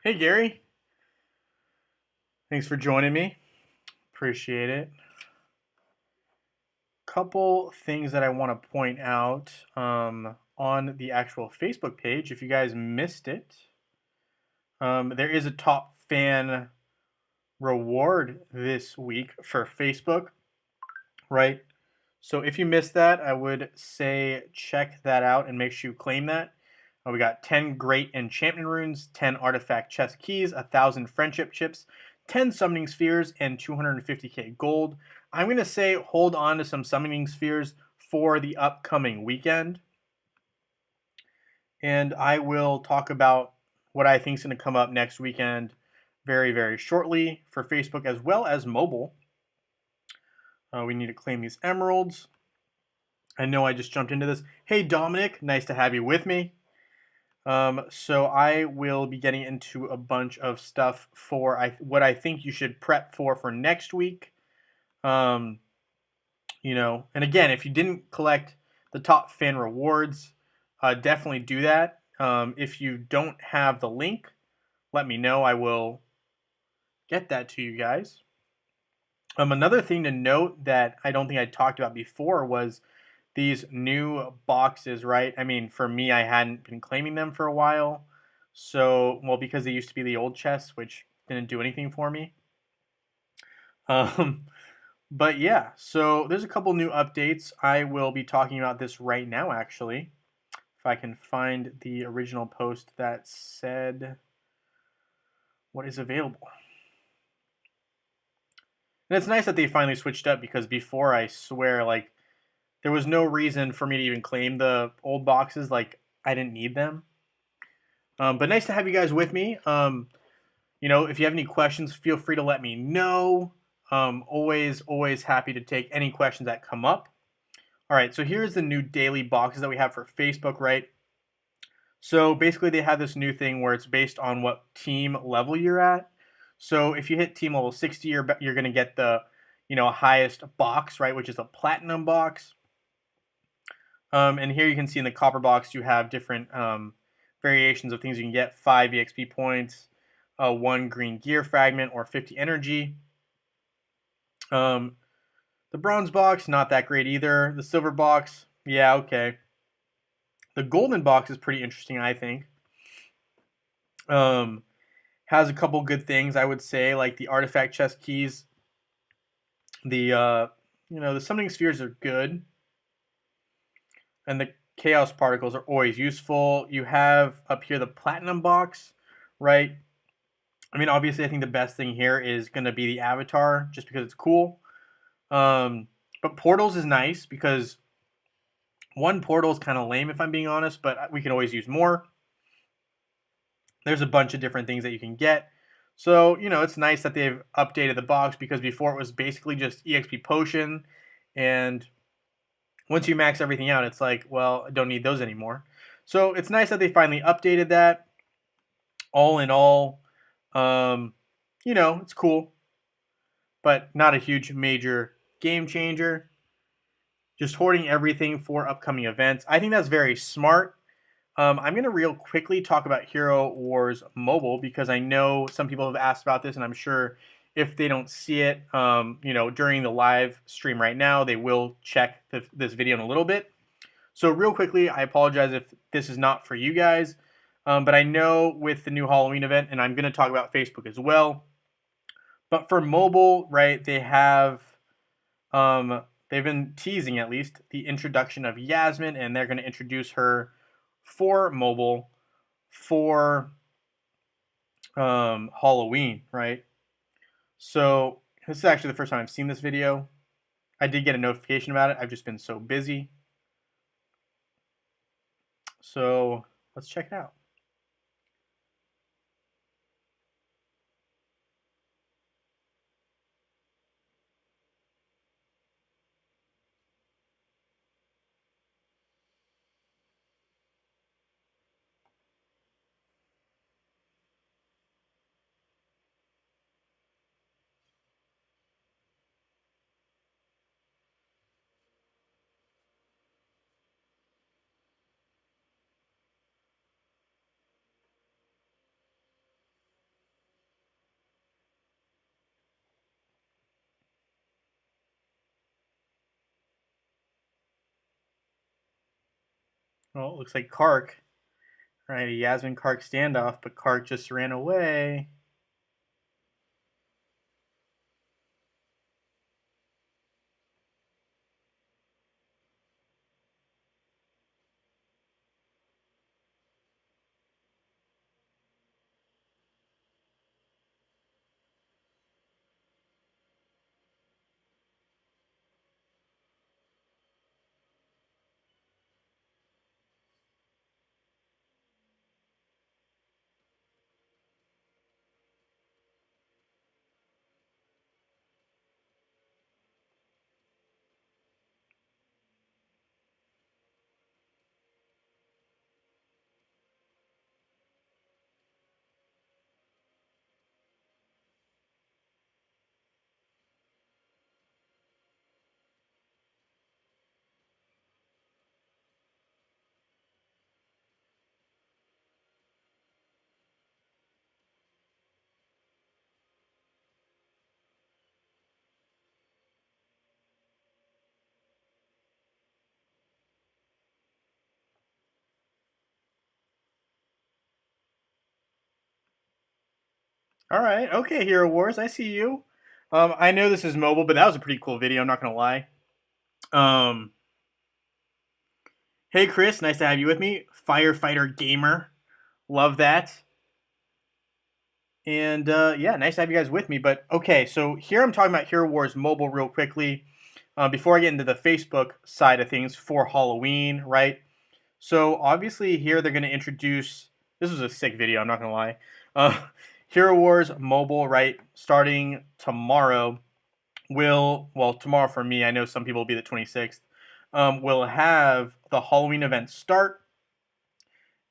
Hey Gary, thanks for joining me. Appreciate it. Couple things that I want to point out on the actual Facebook page. If you guys missed it, there is a top fan reward this week for Facebook, right? So if you missed that, I would say check that out and make sure you claim that. We got 10 great enchantment runes, 10 artifact chest keys, 1,000 friendship chips, 10 summoning spheres, and 250k gold. I'm going to say hold on to some summoning spheres for the upcoming weekend. And I will talk about what I think is going to come up next weekend very, very shortly for Facebook as well as mobile. We need to claim these emeralds. I know I just jumped into this. Hey, Dominic, nice to have you with me. So I will be getting into a bunch of stuff for what I think you should prep for next week. And again, if you didn't collect the top fan rewards, definitely do that. If you don't have the link, let me know. I will get that to you guys. Another thing to note that I don't think I talked about before was these new boxes, right? I mean, for me, I hadn't been claiming them for a while. So, well, because they used to be the old chests, which didn't do anything for me. Um, but yeah, so there's a couple new updates. I will be talking about this right now, actually. If I can find the original post that said what is available. And it's nice that they finally switched up because before, I swear, like, there was no reason for me to even claim the old boxes. Like, I didn't need them. But nice to have you guys with me. If you have any questions, feel free to let me know. Always happy to take any questions that come up. All right, so here's the new daily boxes that we have for Facebook, right? So basically, they have this new thing where it's based on what team level you're at. So if you hit team level 60, you're going to get the highest box, right, which is a platinum box. And here you can see in the copper box you have different variations of things you can get: 5 EXP points, 1 green gear fragment, or 50 energy. The bronze box, not that great either. The silver box, yeah, okay. The golden box is pretty interesting, I think. Has a couple good things, I would say, like the artifact chest keys. The summoning spheres are good, and the chaos particles are always useful. You have up here the platinum box, right? I mean, obviously, I think the best thing here is going to be the avatar, just because it's cool. But portals is nice because one portal is kind of lame, if I'm being honest, but we can always use more. There's a bunch of different things that you can get. So, it's nice that they've updated the box because before it was basically just EXP potion. And once you max everything out, it's like, well, I don't need those anymore. So it's nice that they finally updated that. All in all, it's cool, but not a huge major game changer. Just hoarding everything for upcoming events. I think that's very smart. I'm going to real quickly talk about Hero Wars Mobile because I know some people have asked about this, and I'm sure if they don't see it, during the live stream right now, they will check this video in a little bit. So real quickly, I apologize if this is not for you guys, but I know with the new Halloween event, and I'm going to talk about Facebook as well. But for mobile, right, they've been teasing at least the introduction of Yasmin, and they're going to introduce her for mobile for Halloween, right? So this is actually the first time I've seen this video. I did get a notification about it. I've just been so busy. So let's check it out. Well, it looks like Kark. Right, a Yasmin Kark standoff, but Kark just ran away. All right, okay, Hero Wars, I see you. I know this is mobile, but that was a pretty cool video. I'm not gonna lie. Um, hey Chris, nice to have you with me. Firefighter Gamer, love that. And yeah, nice to have you guys with me. But okay, so here I'm talking about Hero Wars Mobile real quickly. Before I get into the Facebook side of things for Halloween, right? So obviously here they're going to introduce. This was a sick video. I'm not going to lie. Hero Wars Mobile, right? Starting tomorrow, tomorrow for me. I know some people will be the 26th. Will have the Halloween event start,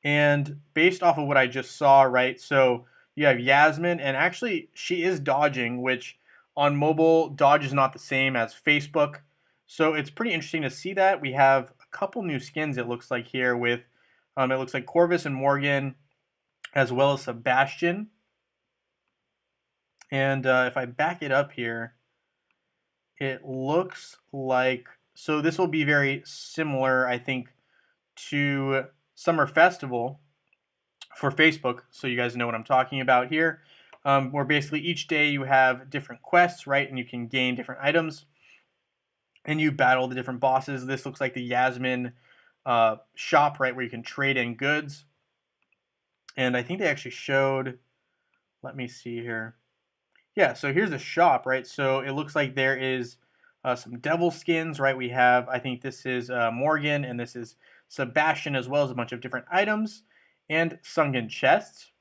and based off of what I just saw, right? So you have Yasmin, and actually she is dodging, which on mobile, dodge is not the same as Facebook. So it's pretty interesting to see that. We have a couple new skins, it looks like, here with, it looks like Corvus and Morgan, as well as Sebastian. And if I back it up here, it looks like, so this will be very similar, I think, to Summer Festival for Facebook, so you guys know what I'm talking about here, where basically each day you have different quests, right, and you can gain different items, and you battle the different bosses. This looks like the Yasmin shop, right, where you can trade in goods, and I think they actually showed, let me see here, yeah, so here's the shop, right, so it looks like there is some devil skins, right, we have, I think this is Morgan, and this is Sebastian, as well as a bunch of different items, and sunken chests.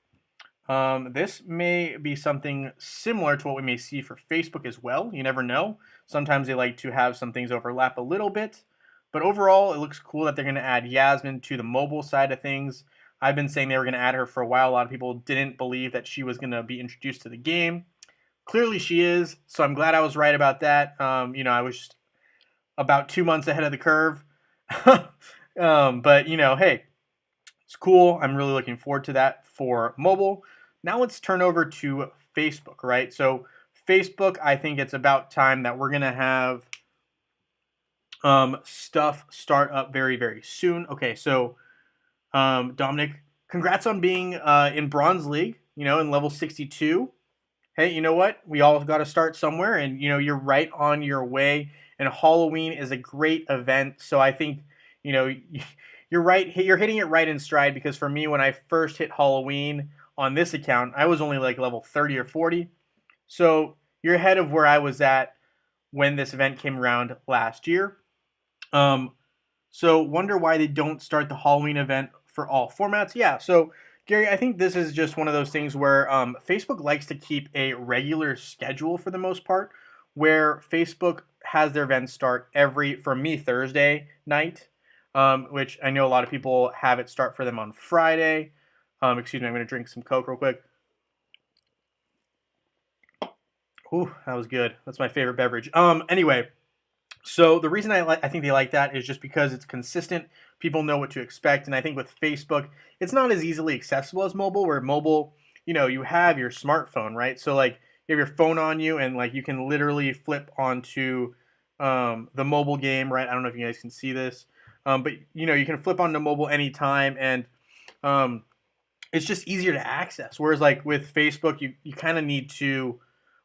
This may be something similar to what we may see for Facebook as well. You never know. Sometimes they like to have some things overlap a little bit. But overall, it looks cool that they're going to add Yasmin to the mobile side of things. I've been saying they were going to add her for a while. A lot of people didn't believe that she was going to be introduced to the game. Clearly she is, so I'm glad I was right about that. I was just about 2 months ahead of the curve. But, hey, it's cool. I'm really looking forward to that for mobile. Now let's turn over to Facebook, right? So Facebook, I think it's about time that we're going to have stuff start up very, very soon. Okay, so Dominic, congrats on being in Bronze League, in level 62. Hey, you know what? We all got to start somewhere, and you're right on your way. And Halloween is a great event, so I think you're right. You're hitting it right in stride, because for me, when I first hit Halloween on this account, I was only like level 30 or 40. So you're ahead of where I was at when this event came around last year. So wonder why they don't start the Halloween event for all formats. Yeah, so Gary, I think this is just one of those things where Facebook likes to keep a regular schedule for the most part, where Facebook has their events start for me, Thursday night, which I know a lot of people have it start for them on Friday. Excuse me, I'm going to drink some Coke real quick. Ooh, that was good. That's my favorite beverage. Anyway, so the reason I think they like that is just because it's consistent. People know what to expect, and I think with Facebook, it's not as easily accessible as mobile. Where mobile, you have your smartphone, right? So like you have your phone on you, and like you can literally flip onto the mobile game, right? I don't know if you guys can see this, But you can flip onto mobile anytime, and um, it's just easier to access. Whereas like with Facebook, you kind of need to.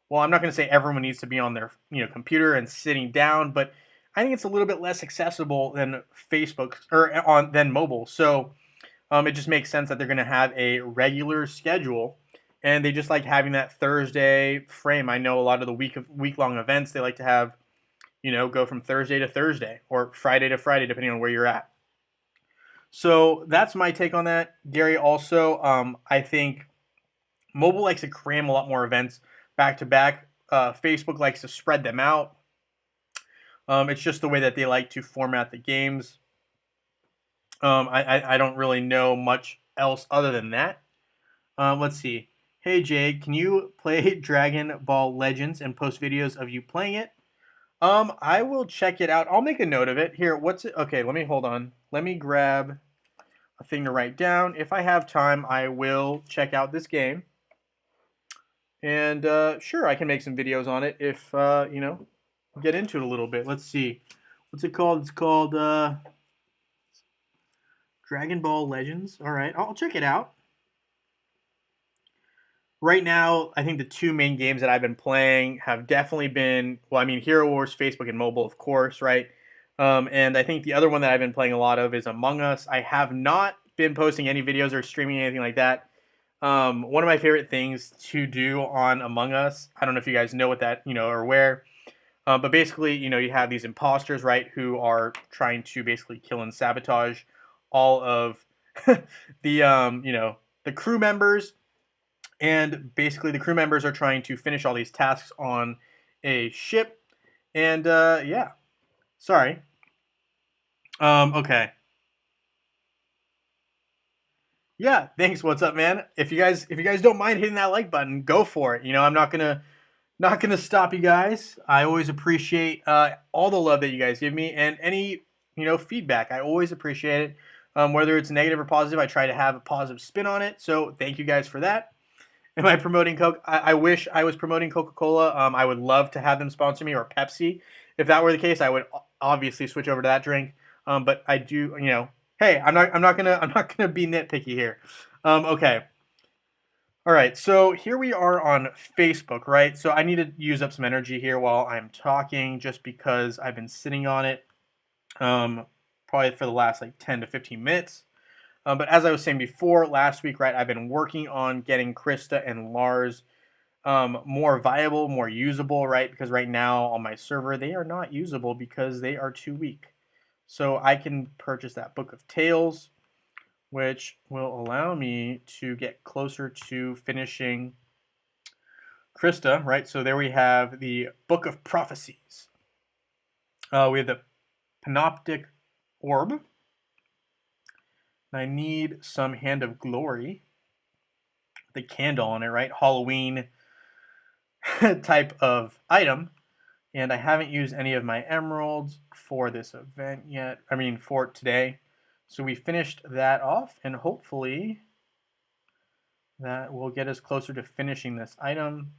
Well, I'm not going to say everyone needs to be on their computer and sitting down, but I think it's a little bit less accessible than Facebook or than mobile. So it just makes sense that they're going to have a regular schedule, and they just like having that Thursday frame. I know a lot of the week long events they like to have, go from Thursday to Thursday or Friday to Friday, depending on where you're at. So that's my take on that, Gary. Also, I think mobile likes to cram a lot more events back to back. Facebook likes to spread them out. It's just the way that they like to format the games. I don't really know much else other than that. Let's see. Hey Jay, can you play Dragon Ball Legends and post videos of you playing it? I will check it out. I'll make a note of it. Here, what's it? Okay, let me hold on. Let me grab a thing to write down. If I have time, I will check out this game. And sure, I can make some videos on it if get into it a little bit. Let's see. What's it called? It's called Dragon Ball Legends. All right, I'll check it out. Right now, I think the two main games that I've been playing have definitely been, well, I mean, Hero Wars, Facebook, and mobile, of course, right? And I think the other one that I've been playing a lot of is Among Us. I have not been posting any videos or streaming anything like that. One of my favorite things to do on Among Us, I don't know if you guys know what that, or where, but basically, you have these imposters, right, who are trying to basically kill and sabotage all of the crew members. And basically, the crew members are trying to finish all these tasks on a ship. And yeah, sorry. Okay. Yeah, thanks. What's up, man? If you guys don't mind hitting that like button, go for it. I'm not gonna stop you guys. I always appreciate all the love that you guys give me, and any feedback. I always appreciate it. Whether it's negative or positive, I try to have a positive spin on it. So thank you guys for that. Am I promoting Coke? I wish I was promoting Coca-Cola. I would love to have them sponsor me, or Pepsi. If that were the case, I would obviously switch over to that drink. But I do, hey, I'm not gonna be nitpicky here. Okay. All right. So here we are on Facebook, right? So I need to use up some energy here while I'm talking, just because I've been sitting on it, probably for the last like 10 to 15 minutes. But as I was saying before, last week, right, I've been working on getting Krista and Lars more viable, more usable, right? Because right now on my server, they are not usable because they are too weak. So I can purchase that Book of Tales, which will allow me to get closer to finishing Krista, right? So there we have the Book of Prophecies. We have the Panoptic Orb. I need some Hand of Glory. The candle on it, right? Halloween type of item. And I haven't used any of my emeralds for this event yet. I mean, for today. So we finished that off, and hopefully that will get us closer to finishing this item.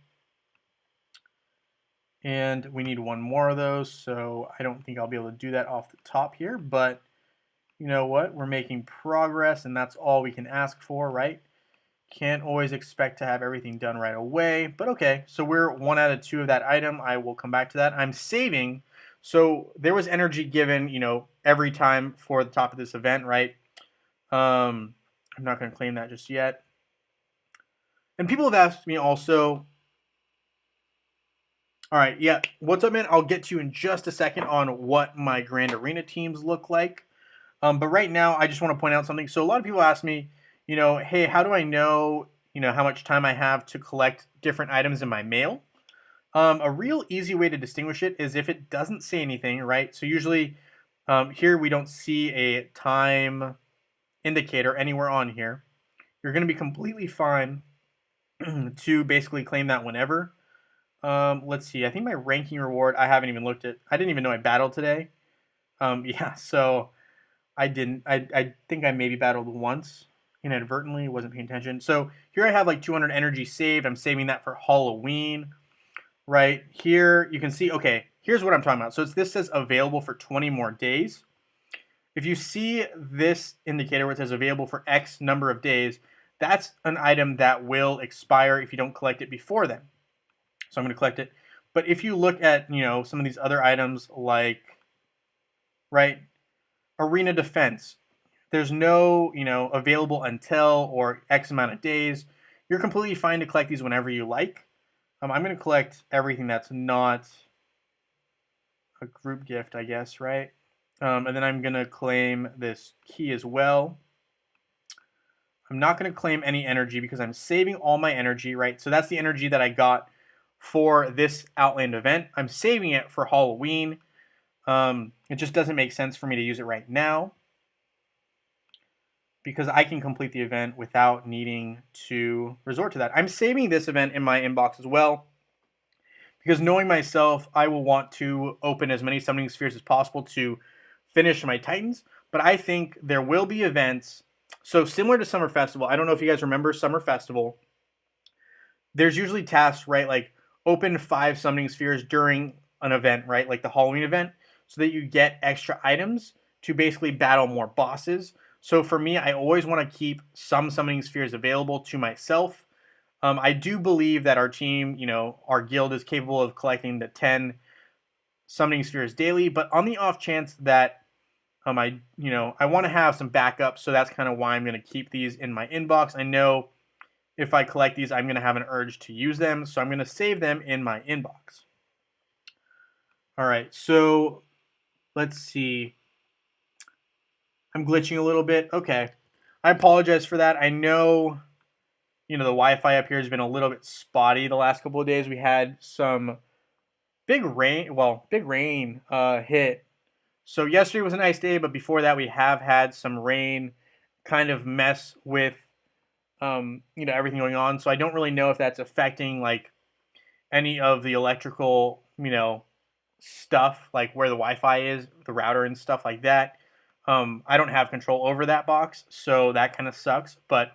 And we need one more of those, so I don't think I'll be able to do that off the top here, but you know what? We're making progress, and that's all we can ask for, right? Can't always expect to have everything done right away, but okay. So we're 1 out of 2 of that item. I will come back to that. I'm saving. So there was energy given, every time for the top of this event, right? I'm not going to claim that just yet. And people have asked me also, all right, yeah, what's up, man? I'll get to you in just a second on what my Grand Arena teams look like. But right now, I just want to point out something. So a lot of people ask me, hey, how do I know, how much time I have to collect different items in my mail? A real easy way to distinguish it is if it doesn't say anything, right? So usually here we don't see a time indicator anywhere on here. You're going to be completely fine to basically claim that whenever. Let's see. I think my ranking reward, I haven't even looked at. I didn't even know I battled today. Yeah, so I didn't. I think I maybe battled once inadvertently, wasn't paying attention. So here I have like 200 energy saved. I'm saving that for Halloween. Right here, you can see, okay, here's what I'm talking about. So this says available for 20 more days. if you see this indicator where it says available for X number of days, that's an item that will expire if you don't collect it before then. So I'm going to collect it. But if you look at, some of these other items like, right, arena defense, there's no, available until or X amount of days. You're completely fine to collect these whenever you like. I'm going to collect everything that's not a group gift, I guess, right? And then I'm going to claim this key as well. I'm not going to claim any energy because I'm saving all my energy, right? So that's the energy that I got for this Outland event. I'm saving it for Halloween. It just doesn't make sense for me to use it right now because I can complete the event without needing to resort to that. I'm saving this event in my inbox as well because knowing myself, I will want to open as many summoning spheres as possible to finish my Titans. But I think there will be events. So similar to Summer Festival, I don't know if you guys remember Summer Festival. There's usually tasks, right? Like open 5 summoning spheres during an event, right? Like the Halloween event, so that you get extra items to basically battle more bosses. So for me, I always want to keep some summoning spheres available to myself. I do believe that our team, our guild is capable of collecting the 10 summoning spheres daily, but on the off chance that I want to have some backup, so that's kind of why I'm going to keep these in my inbox. I know if I collect these, I'm going to have an urge to use them, so I'm going to save them in my inbox. All right, so let's see. I'm glitching a little bit. Okay, I apologize for that. I know, the Wi-Fi up here has been a little bit spotty the last couple of days. We had some big rain hit. So yesterday was a nice day, but before that we have had some rain kind of mess with everything going on. So I don't really know if that's affecting like any of the electrical, stuff, like where the Wi-Fi is, the router and stuff like that. I don't have control over that box, so that kind of sucks. But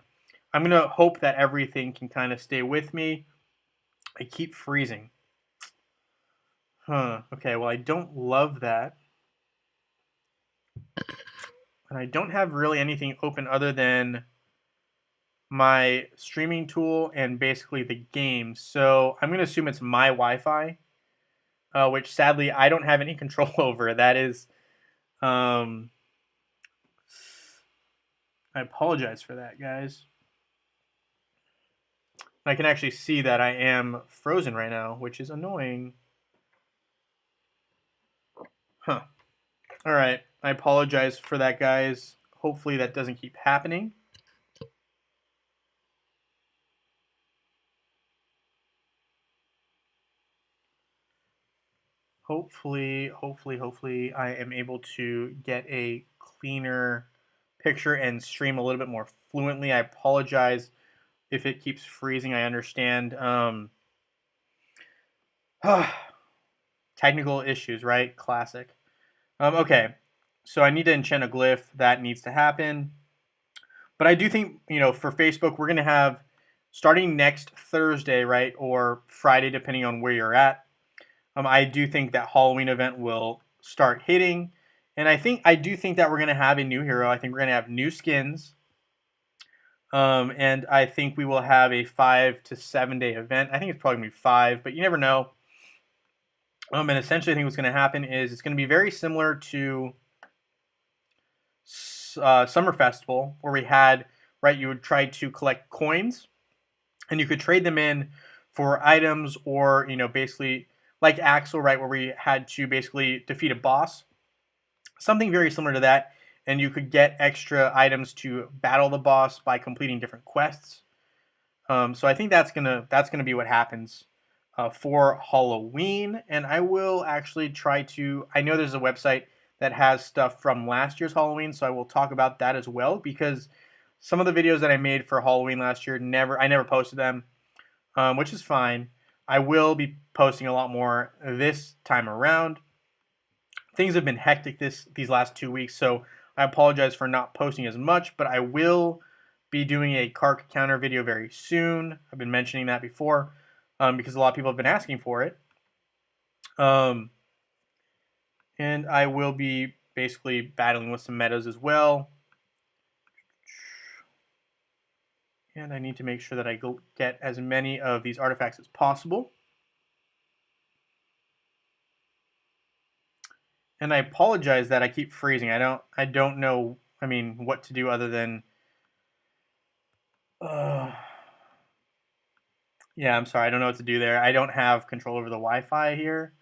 I'm going to hope that everything can kind of stay with me. I keep freezing. Okay, well, I don't love that. And I don't have really anything open other than my streaming tool and basically the game. So I'm going to assume it's my Wi-Fi, which sadly I don't have any control over. That is, I apologize for that, guys. I can actually see that I am frozen right now, which is annoying. Huh. All right. I apologize for that, guys. Hopefully that doesn't keep happening. Hopefully I am able to get a cleaner picture and stream a little bit more fluently. I apologize if it keeps freezing. I understand. Technical issues, right? Classic. Okay, so I need to enchant a glyph. That needs to happen. But I do think, for Facebook, we're going to have, starting next Thursday, right, or Friday, depending on where you're at, I do think that Halloween event will start hitting. And I do think that we're going to have a new hero. I think we're going to have new skins. And I think we will have a 5 to 7 day event. I think it's probably going to be 5, but you never know. And essentially, I think what's going to happen is it's going to be very similar to Summer Festival, where we had, right, you would try to collect coins, and you could trade them in for items, or basically like Axel, right, where we had to basically defeat a boss, something very similar to that, and you could get extra items to battle the boss by completing different quests. So I think that's gonna be what happens for Halloween, and I will actually try to. I know there's a website that has stuff from last year's Halloween, so I will talk about that as well, because some of the videos that I made for Halloween last year, I never posted them, which is fine. I will be posting a lot more this time around. Things have been hectic these last 2 weeks, so I apologize for not posting as much, but I will be doing a cart counter video very soon. I've been mentioning that before because a lot of people have been asking for it. And I will be basically battling with some metas as well. And I need to make sure that I get as many of these artifacts as possible. And I apologize that I keep freezing. I don't know, I mean, what to do other than yeah, I'm sorry. I don't know what to do there. I don't have control over the Wi-Fi here.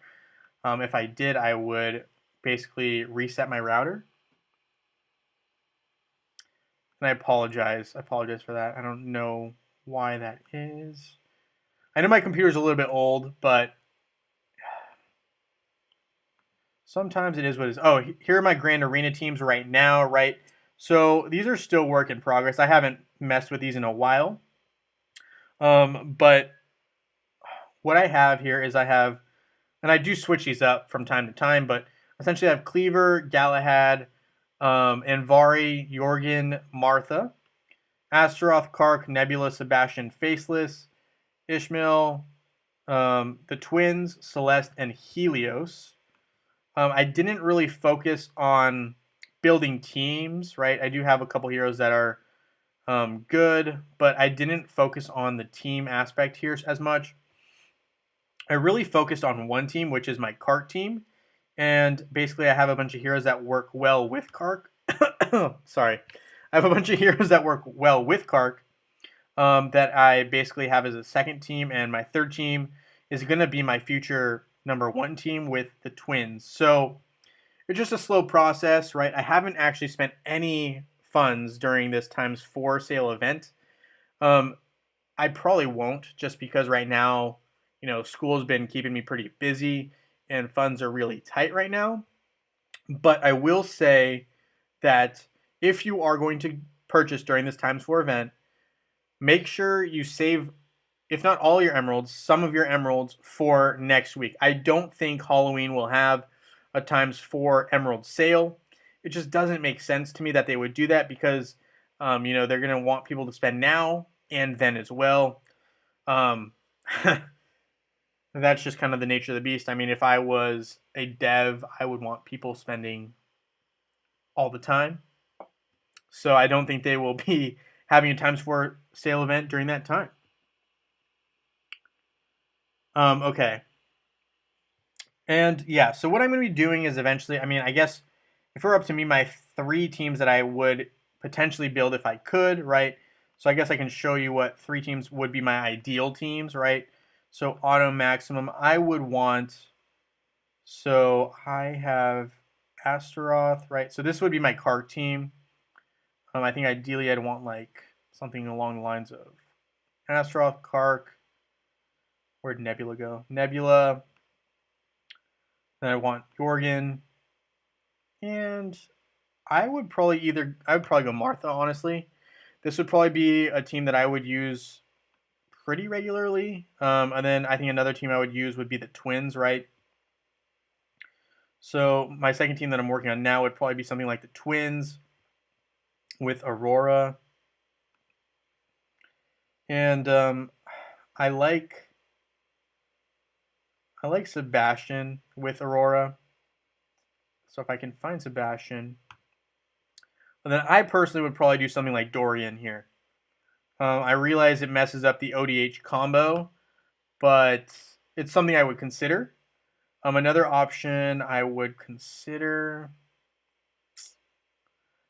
If I did, I would basically reset my router. And I apologize. I apologize for that. I don't know why that is. I know my computer's a little bit old, but sometimes it is what it is. Oh, here are my Grand Arena teams right now, right? So these are still work in progress. I haven't messed with these in a while. But what I have here is I have, and I do switch these up from time to time, but essentially I have Cleaver, Galahad, Anvari, Jorgen, Martha, Astaroth, Kark, Nebula, Sebastian, Faceless, Ishmael, the Twins, Celeste, and Helios. I didn't really focus on building teams, right? I do have a couple heroes that are good, but I didn't focus on the team aspect here as much. I really focused on one team, which is my Kark team. And basically, I have a bunch of heroes that work well with Kark. Sorry. I have a bunch of heroes that work well with Kark that I basically have as a second team. And my third team is going to be my future #1 team with the Twins. So it's just a slow process, right? I haven't actually spent any funds during this ×4 sale event. I probably won't, just because right now, school's been keeping me pretty busy and funds are really tight right now. But I will say that if you are going to purchase during this ×4 event, make sure you save, if not all your emeralds, some of your emeralds for next week. I don't think Halloween will have a ×4 emerald sale. It just doesn't make sense to me that they would do that because, they're going to want people to spend now and then as well. That's just kind of the nature of the beast. I mean, if I was a dev, I would want people spending all the time. So I don't think they will be having a ×4 sale event during that time. Okay. And yeah, so what I'm going to be doing is eventually, I mean, I guess if it were up to me, my 3 teams that I would potentially build if I could, right? So I guess I can show you what 3 teams would be my ideal teams, right? So auto maximum, I would want, so I have Astaroth, right? So this would be my Kark team. I think ideally I'd want like something along the lines of Astaroth, Kark. Where'd Nebula go? Nebula. Then I want Jorgen. And I would probably go Martha, honestly. This would probably be a team that I would use pretty regularly. And then I think another team I would use would be the Twins, right? So my second team that I'm working on now would probably be something like the Twins with Aurora. And I like Sebastian with Aurora. So if I can find Sebastian. And then I personally would probably do something like Dorian here. I realize it messes up the ODH combo, but it's something I would consider. Another option I would consider,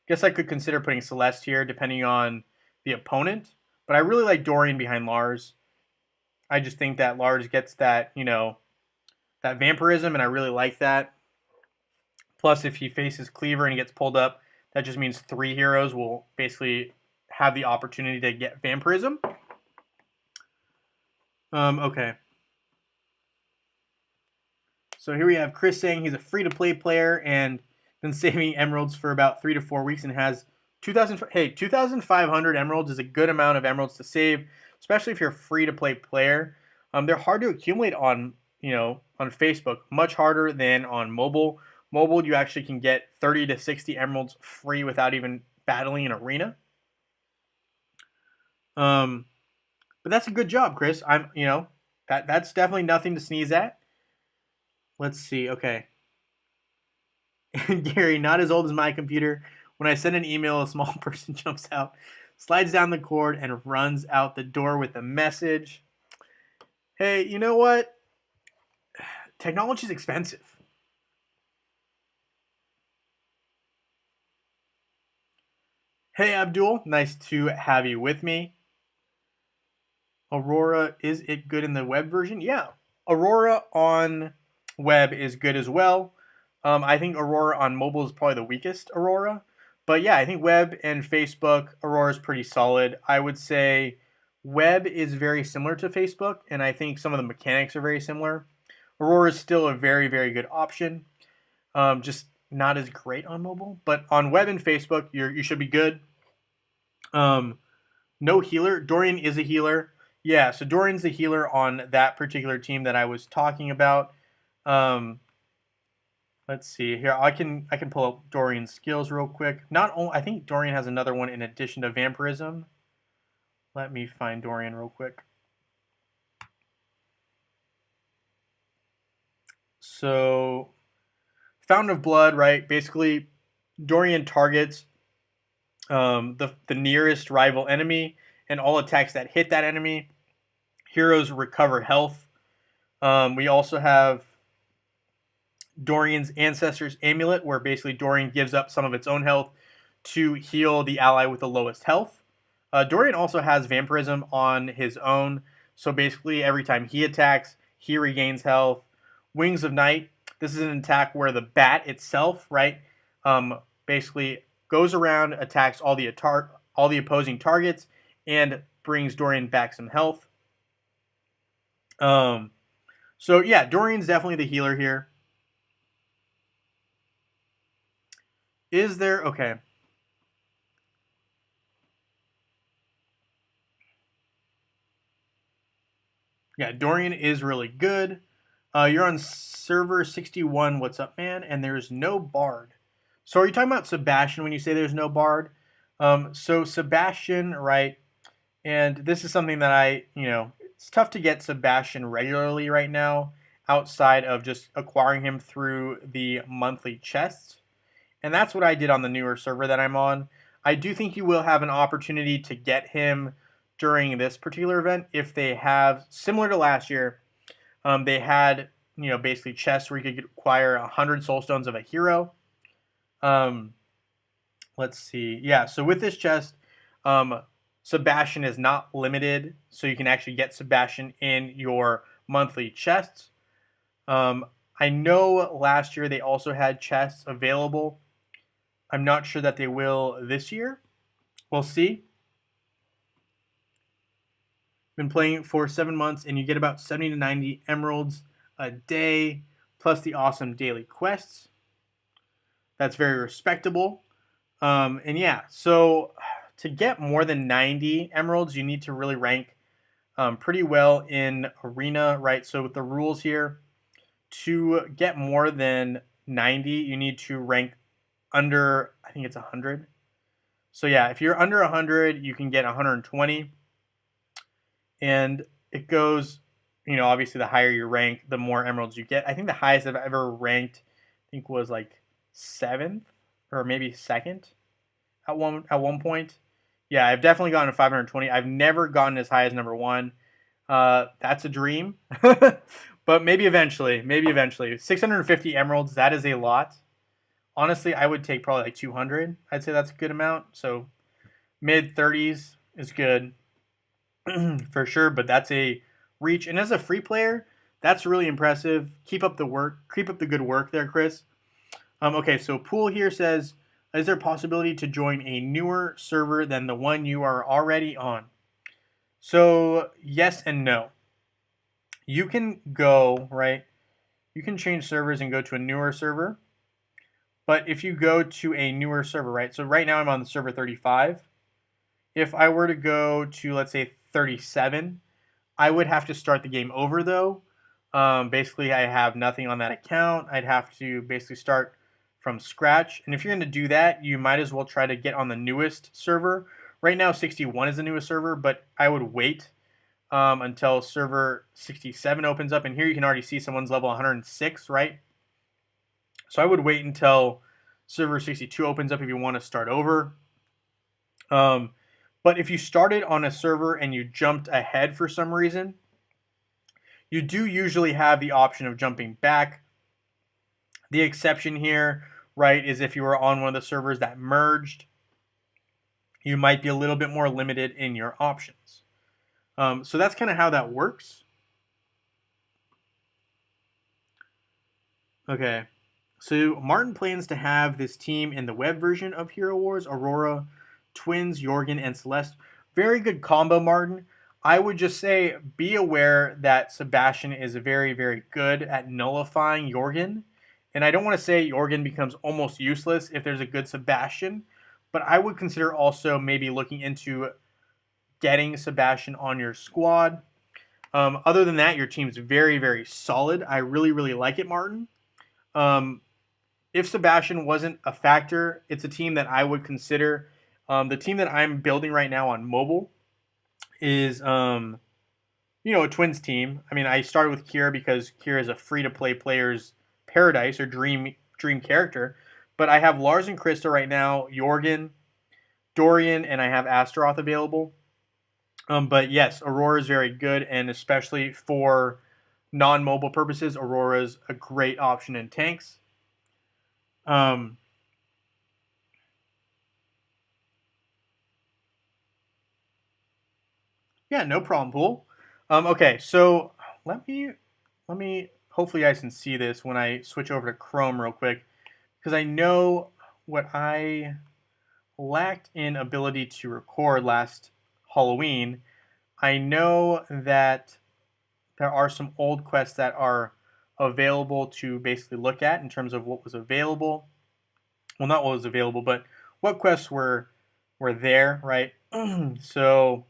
guess I could consider putting Celeste here depending on the opponent, but I really like Dorian behind Lars. I just think that Lars gets that, that vampirism, and I really like that. Plus, if he faces Cleaver and he gets pulled up, that just means 3 heroes will basically have the opportunity to get vampirism. Okay. So here we have Chris saying he's a free-to-play player and been saving emeralds for about 3 to 4 weeks and has 2,500 emeralds is a good amount of emeralds to save, especially if you're a free-to-play player. They're hard to accumulate on, on Facebook, much harder than on mobile. Mobile, you actually can get 30 to 60 emeralds free without even battling an arena. But that's a good job, Chris. That's definitely nothing to sneeze at. Let's see. Okay. Gary, not as old as my computer. When I send an email, a small person jumps out, slides down the cord, and runs out the door with a message. Hey, you know what? Technology is expensive. Hey, Abdul, nice to have you with me. Aurora, is it good in the web version? Yeah, Aurora on web is good as well. I think Aurora on mobile is probably the weakest Aurora. But yeah, I think web and Facebook, Aurora is pretty solid. I would say web is very similar to Facebook, and I think some of the mechanics are very similar. Aurora is still a very, very good option. Just not as great on mobile, but on web and Facebook, you should be good. No healer. Dorian is a healer. Yeah, so Dorian's the healer on that particular team that I was talking about. Um, let's see here. I can pull up Dorian's skills real quick. Not only I think Dorian has another one in addition to vampirism. Let me find Dorian real quick. So, Fountain of Blood, right? Basically, Dorian targets the nearest rival enemy, and all attacks that hit that enemy, heroes recover health. We also have Dorian's Ancestor's Amulet, where basically Dorian gives up some of its own health to heal the ally with the lowest health. Dorian also has Vampirism on his own, so basically every time he attacks, he regains health. Wings of Night, this is an attack where the bat itself, right, basically goes around, attacks all the opposing targets, and brings Dorian back some health. So yeah, Dorian's definitely the healer here. Is there okay? Yeah, Dorian is really good. You're on server 61. What's up, man? And there's no bard. So are you talking about Sebastian when you say there's no bard? So Sebastian, right? And this is something that it's tough to get Sebastian regularly right now outside of just acquiring him through the monthly chests. And that's what I did on the newer server that I'm on. I do think you will have an opportunity to get him during this particular event if they have, similar to last year, they had, basically chests where you could acquire 100 soul stones of a hero. Let's see. Yeah, so with this chest, Sebastian is not limited, so you can actually get Sebastian in your monthly chests. I know last year they also had chests available. I'm not sure that they will this year. We'll see. Been playing for 7 months, and you get about 70 to 90 emeralds a day, plus the awesome daily quests. That's very respectable. And yeah, so to get more than 90 emeralds, you need to really rank pretty well in arena, right? So with the rules here, to get more than 90, you need to rank under, I think it's 100. So yeah, if you're under 100, you can get 120. And it goes, obviously the higher you rank, the more emeralds you get. I think the highest I've ever ranked, I think was like 7th or maybe 2nd at one point. Yeah, I've definitely gotten to 520. I've never gotten as high as number 1. That's a dream. But maybe eventually. 650 emeralds, that is a lot. Honestly, I would take probably like 200. I'd say that's a good amount. So mid 30s is good for sure, but that's a reach. And as a free player, that's really impressive. Keep up the good work there, Chris. Okay, so Pool here says, is there a possibility to join a newer server than the one you are already on? So yes and no. You can go, right? You can change servers and go to a newer server. But if you go to a newer server, right? So right now I'm on the server 35. If I were to go to, let's say, 37, I would have to start the game over, though. Basically, I have nothing on that account. I'd have to basically start from scratch. And if you're going to do that, you might as well try to get on the newest server. Right now, 61 is the newest server, but I would wait until server 67 opens up. And here you can already see someone's level 106, right? So I would wait until server 62 opens up if you want to start over. But if you started on a server and you jumped ahead for some reason, you do usually have the option of jumping back. The exception here, right, is if you were on one of the servers that merged, you might be a little bit more limited in your options. So that's kind of how that works. Okay, so Martin plans to have this team in the web version of Hero Wars: Aurora, Twins, Jorgen, and Celeste. Very good combo, Martin. I would just say be aware that Sebastian is very, very good at nullifying Jorgen. And I don't want to say Jorgen becomes almost useless if there's a good Sebastian, but I would consider also maybe looking into getting Sebastian on your squad. Other than that, your team's very, very solid. I really, really like it, Martin. If Sebastian wasn't a factor, it's a team that I would consider. The team that I'm building right now on mobile is, a Twins team. I mean, I started with Kira because Kira is a free-to-play player's paradise or dream character. But I have Lars and Krista right now, Jorgen, Dorian, and I have Astaroth available. But yes, Aurora is very good, and especially for non-mobile purposes, Aurora is a great option in tanks. Yeah, no problem, Pool. Okay, so let me. Hopefully, you guys can see this when I switch over to Chrome real quick, because I know what I lacked in ability to record last Halloween. I know that there are some old quests that are available to basically look at in terms of what was available. Well, not what was available, but what quests were there, right? So,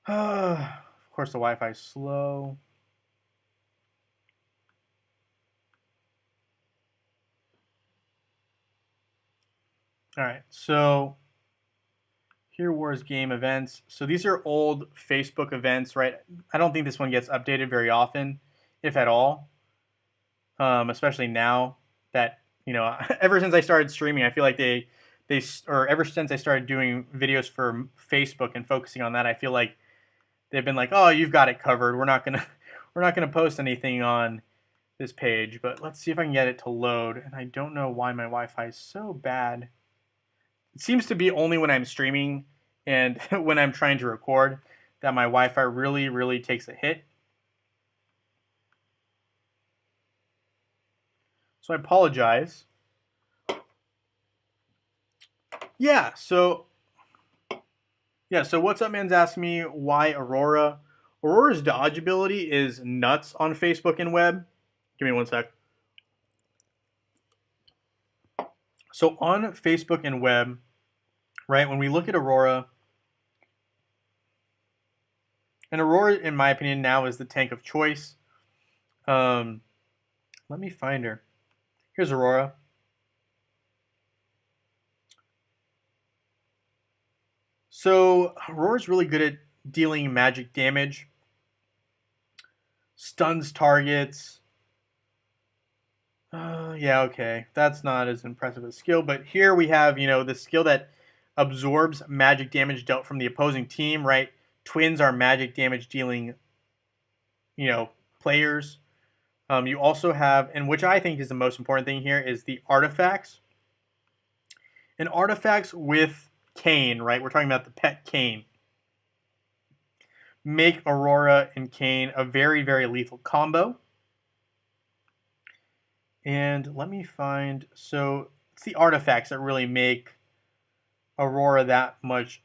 of course, the Wi-Fi is slow. All right, so Hero Wars game events. So these are old Facebook events, right? I don't think this one gets updated very often, if at all. Especially now that, ever since I started streaming, I feel like or ever since I started doing videos for Facebook and focusing on that, I feel like they've been like, oh, you've got it covered. We're not gonna post anything on this page. But let's see if I can get it to load. And I don't know why my Wi-Fi is so bad. It seems to be only when I'm streaming and when I'm trying to record that my Wi-Fi really, really takes a hit. So I apologize. Yeah, so What's Up Man's asked me why Aurora. Aurora's dodge ability is nuts on Facebook and web. Give me one sec. So on Facebook and web, right, when we look at Aurora, and Aurora, in my opinion, now is the tank of choice. Let me find her. Here's Aurora. So Aurora's really good at dealing magic damage, stuns targets. Yeah, okay. That's not as impressive a skill, but here we have, the skill that absorbs magic damage dealt from the opposing team, right? Twins are magic damage dealing, players. You also have, and which I think is the most important thing here, is the artifacts. And artifacts with Kane, right? We're talking about the pet Kane. Make Aurora and Kane a very, very lethal combo. And let me find, so it's the artifacts that really make Aurora that much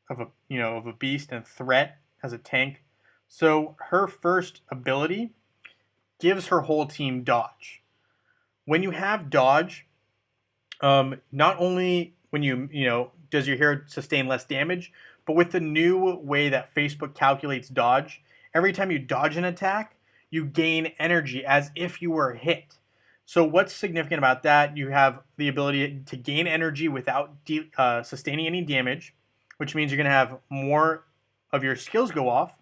of a beast and threat as a tank. So her first ability gives her whole team dodge. When you have dodge, not only when does your hero sustain less damage, but with the new way that Facebook calculates dodge, every time you dodge an attack, you gain energy as if you were hit. So what's significant about that? You have the ability to gain energy without sustaining any damage, which means you're going to have more of your skills go off,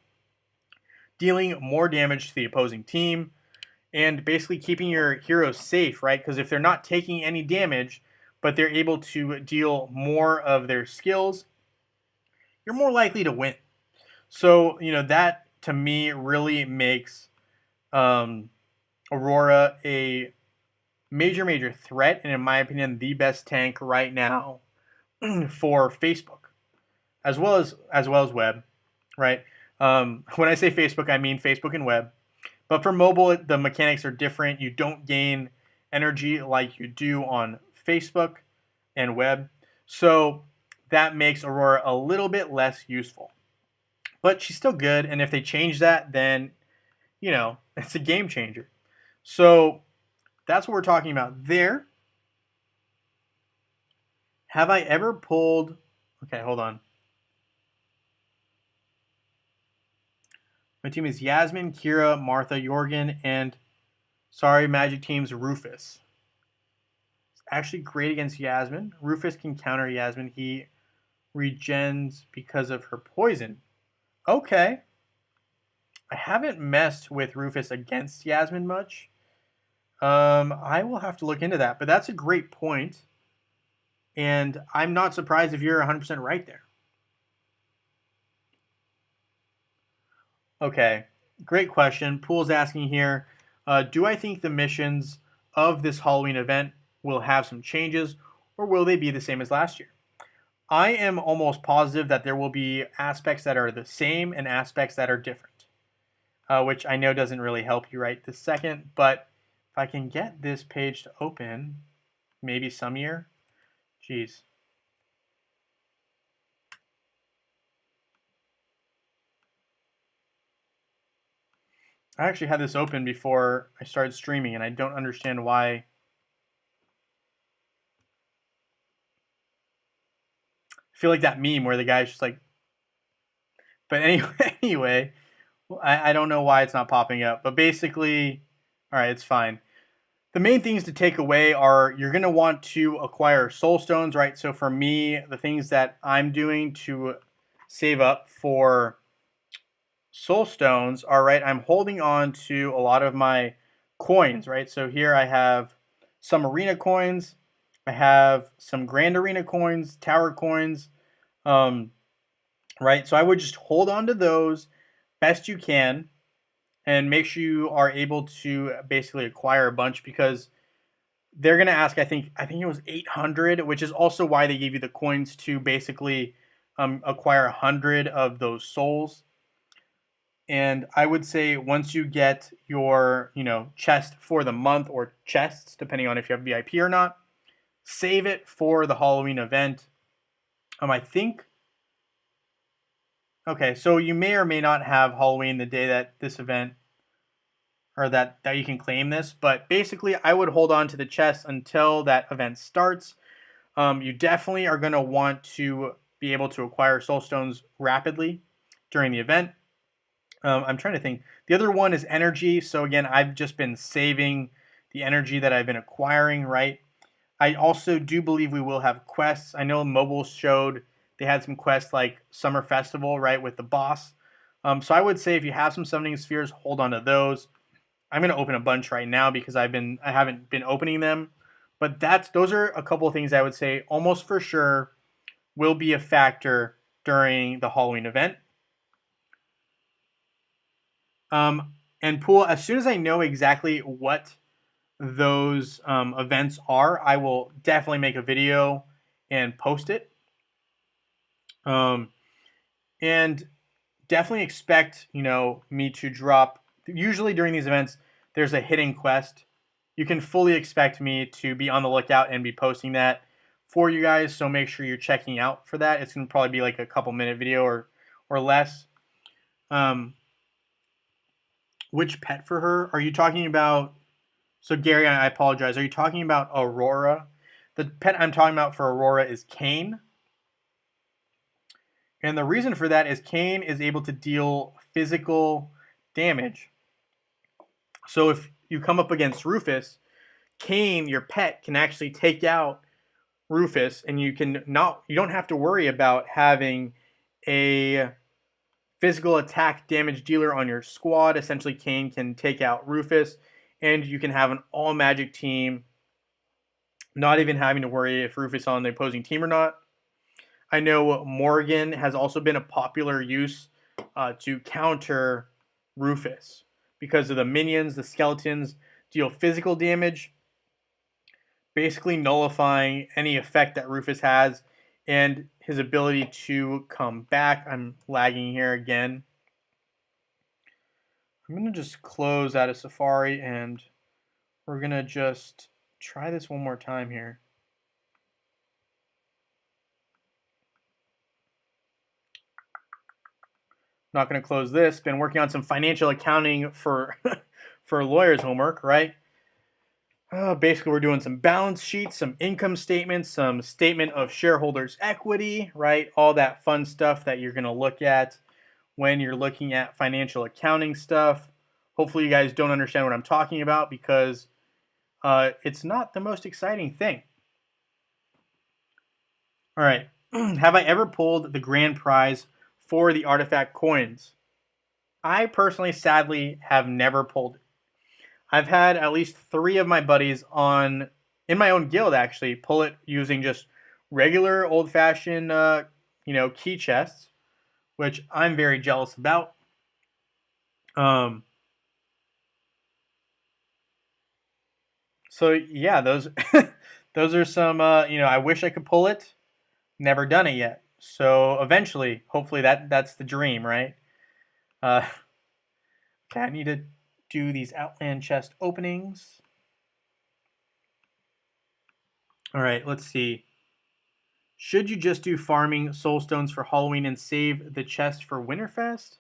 dealing more damage to the opposing team. and basically keeping your heroes safe, right? Because if they're not taking any damage, but they're able to deal more of their skills, you're more likely to win. So, that to me really makes Aurora a major threat, and in my opinion, the best tank right now for Facebook, as well as web, right? When I say Facebook, I mean Facebook and web. But for mobile, the mechanics are different. You don't gain energy like you do on Facebook and web. So that makes Aurora a little bit less useful. But she's still good, and if they change that, then, it's a game changer. So that's what we're talking about there. Have I ever pulled... Okay, hold on. My team is Yasmin, Kira, Martha, Jorgen, and sorry, Magic Team's Rufus. It's actually great against Yasmin. Rufus can counter Yasmin. He regens because of her poison. Okay. I haven't messed with Rufus against Yasmin much. I will have to look into that, but that's a great point. And I'm not surprised if you're 100% right there. Okay, great question. Pool's asking here, do I think the missions of this Halloween event will have some changes, or will they be the same as last year? I am almost positive that there will be aspects that are the same and aspects that are different, which I know doesn't really help you right this second, but if I can get this page to open, maybe some year. Jeez. I actually had this open before I started streaming, and I don't understand why. I feel like that meme where the guy's just like... But anyway, I don't know why it's not popping up. But basically, all right, it's fine. The main things to take away are you're going to want to acquire soul stones, right? So for me, the things that I'm doing to save up for soul stones are, right, I'm holding on to a lot of my coins, right? So here I have some arena coins. I have some grand arena coins, tower coins, right? So I would just hold on to those best you can and make sure you are able to basically acquire a bunch, because they're going to ask, I think it was 800, which is also why they gave you the coins to basically acquire 100 of those souls. And I would say once you get your, chest for the month, or chests, depending on if you have VIP or not, save it for the Halloween event. I think... Okay, so you may or may not have Halloween the day that this event, or that you can claim this, but basically I would hold on to the chest until that event starts. You definitely are going to want to be able to acquire soul stones rapidly during the event. I'm trying to think. The other one is energy. So again, I've just been saving the energy that I've been acquiring, right? I also do believe we will have quests. I know mobile showed they had some quests like Summer Festival, right, with the boss. So I would say if you have some summoning spheres, hold on to those. I'm going to open a bunch right now because I haven't been opening them. But those are a couple of things I would say almost for sure will be a factor during the Halloween event. And Pool, as soon as I know exactly what those events are, I will definitely make a video and post it. And definitely expect, me to drop. Usually during these events, there's a hidden quest. You can fully expect me to be on the lookout and be posting that for you guys. So make sure you're checking out for that. It's going to probably be like a couple-minute video or less. Which pet for her? Are you talking about... So Gary, I apologize. Are you talking about Aurora? The pet I'm talking about for Aurora is Kane. And the reason for that is Kane is able to deal physical damage. So if you come up against Rufus, Kane, your pet, can actually take out Rufus, and you don't have to worry about having a physical attack damage dealer on your squad. Essentially, Kane can take out Rufus, and you can have an all magic team, not even having to worry if Rufus is on the opposing team or not. I know Morgan has also been a popular use to counter Rufus because of the minions, the skeletons deal physical damage, basically nullifying any effect that Rufus has and his ability to come back. I'm lagging here again. I'm going to just close out of Safari and we're going to just try this one more time here. Not going to close this. Been working on some financial accounting for for lawyers' homework, right? Basically, we're doing some balance sheets, some income statements, some statement of shareholders' equity, right? All that fun stuff that you're going to look at when you're looking at financial accounting stuff. Hopefully, you guys don't understand what I'm talking about because it's not the most exciting thing. All right. Have I ever pulled the grand prize for the artifact coins? I personally, sadly, have never pulled it. I've had at least 3 of my buddies in my own guild actually pull it using just regular old-fashioned key chests, which I'm very jealous about. So yeah, those those are some I wish I could pull it. Never done it yet. So eventually, hopefully that's the dream, right? Okay, I need to do these Outland chest openings. All right, let's see. Should you just do farming soul stones for Halloween and save the chest for Winterfest?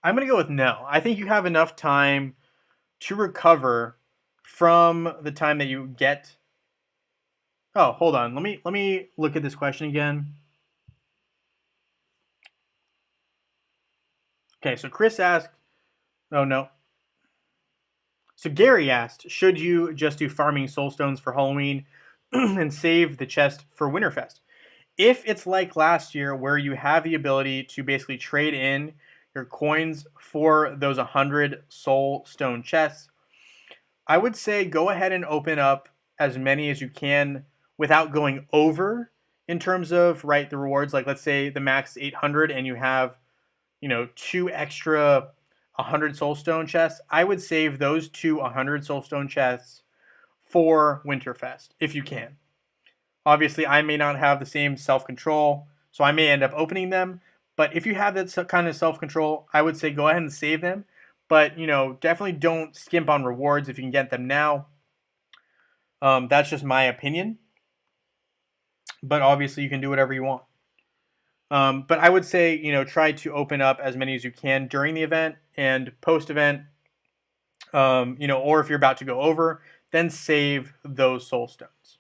I'm going to go with no. I think you have enough time to recover from the time that you get. Oh, hold on. Let me look at this question again. Okay, so Chris asked, oh no. So Gary asked, should you just do farming soul stones for Halloween and save the chest for Winterfest? If it's like last year where you have the ability to basically trade in your coins for those 100 soul stone chests, I would say go ahead and open up as many as you can without going over in terms of the rewards. Like let's say the max is 800 and you have 2 extra 100 soulstone chests. I would save those 2 100 soulstone chests for Winterfest if you can. Obviously, I may not have the same self-control, so I may end up opening them. But if you have that kind of self-control, I would say go ahead and save them. But definitely don't skimp on rewards if you can get them now. That's just my opinion. But obviously, you can do whatever you want. But I would say, try to open up as many as you can during the event and post-event, or if you're about to go over, then save those soul stones.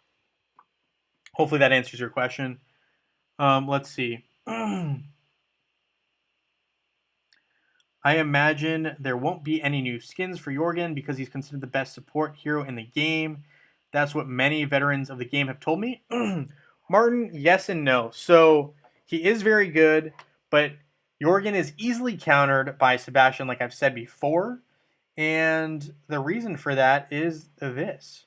Hopefully that answers your question. Let's see. I imagine there won't be any new skins for Jorgen because he's considered the best support hero in the game. That's what many veterans of the game have told me. Martin, yes and no. So he is very good, but Jorgen is easily countered by Sebastian, like I've said before. And the reason for that is this.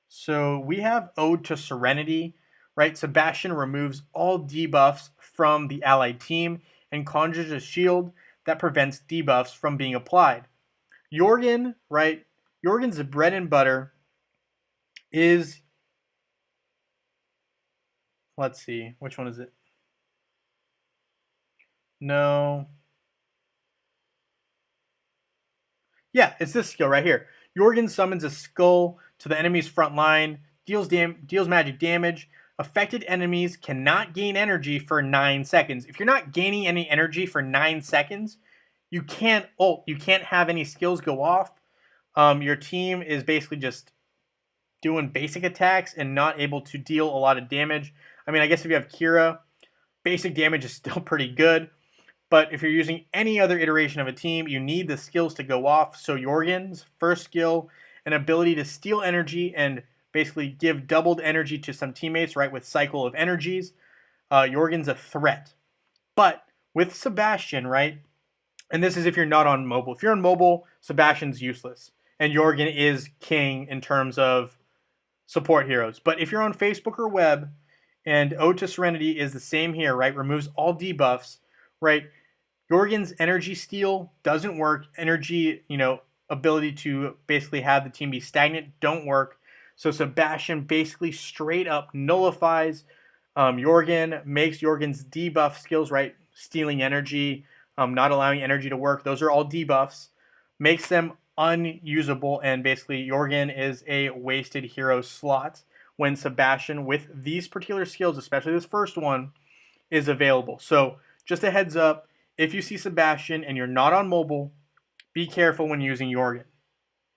So we have Ode to Serenity, right? Sebastian removes all debuffs from the allied team and conjures a shield that prevents debuffs from being applied. Jorgen, right? Jorgen's bread and butter is, let's see, which one is it? No. Yeah, it's this skill right here. Jorgen summons a skull to the enemy's front line, deals magic damage. Affected enemies cannot gain energy for 9 seconds. If you're not gaining any energy for 9 seconds, you can't ult. You can't have any skills go off. Your team is basically just doing basic attacks and not able to deal a lot of damage. I mean, I guess if you have Kira, basic damage is still pretty good. But if you're using any other iteration of a team, you need the skills to go off. So Jorgen's first skill, an ability to steal energy and basically give doubled energy to some teammates, right, with Cycle of Energies. Jorgen's a threat. But with Sebastian, right, And this is if you're not on mobile. If you're on mobile, Sebastian's useless. And Jorgen is king in terms of support heroes. But if you're on Facebook or web, and Ode to Serenity is the same here, right? Removes all debuffs, right? Jorgen's energy steal doesn't work. Energy, ability to basically have the team be stagnant don't work. So Sebastian basically straight up nullifies Jorgen, makes Jorgen's debuff skills, right? Stealing energy, not allowing energy to work. Those are all debuffs. Makes them unusable, and basically Jorgen is a wasted hero slot when Sebastian, with these particular skills, especially this first one, is available. So just a heads up, if you see Sebastian and you're not on mobile, be careful when using Jorgen.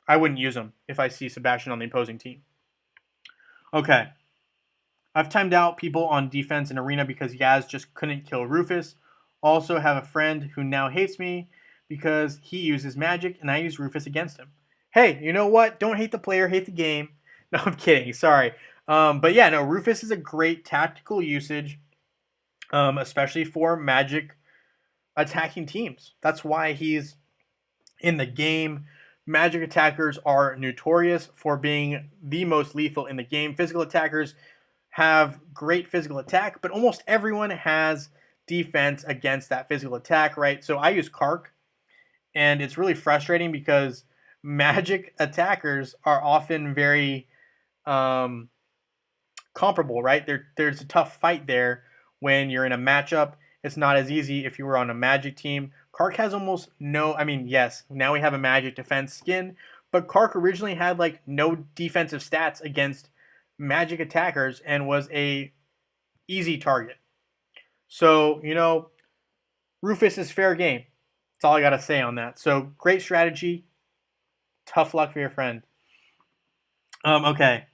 I wouldn't use him if I see Sebastian on the opposing team. Okay. I've timed out people on defense and arena because Yaz just couldn't kill Rufus. Also have a friend who now hates me because he uses magic and I use Rufus against him. Hey, you know what? Don't hate the player, hate the game. No, I'm kidding. Sorry. But yeah, no, Rufus is a great tactical usage, especially for magic attacking teams. That's why he's in the game. Magic attackers are notorious for being the most lethal in the game. Physical attackers have great physical attack, but almost everyone has defense against that physical attack, right? So I use Kark, and it's really frustrating because magic attackers are often very comparable, right? There's a tough fight there when you're in a matchup. It's not as easy if you were on a magic team. Kark has almost no, yes, now we have a magic defense skin, but Kark originally had like no defensive stats against magic attackers and was a easy target. So, Rufus is fair game. That's all I got to say on that. So, great strategy. Tough luck for your friend. Okay.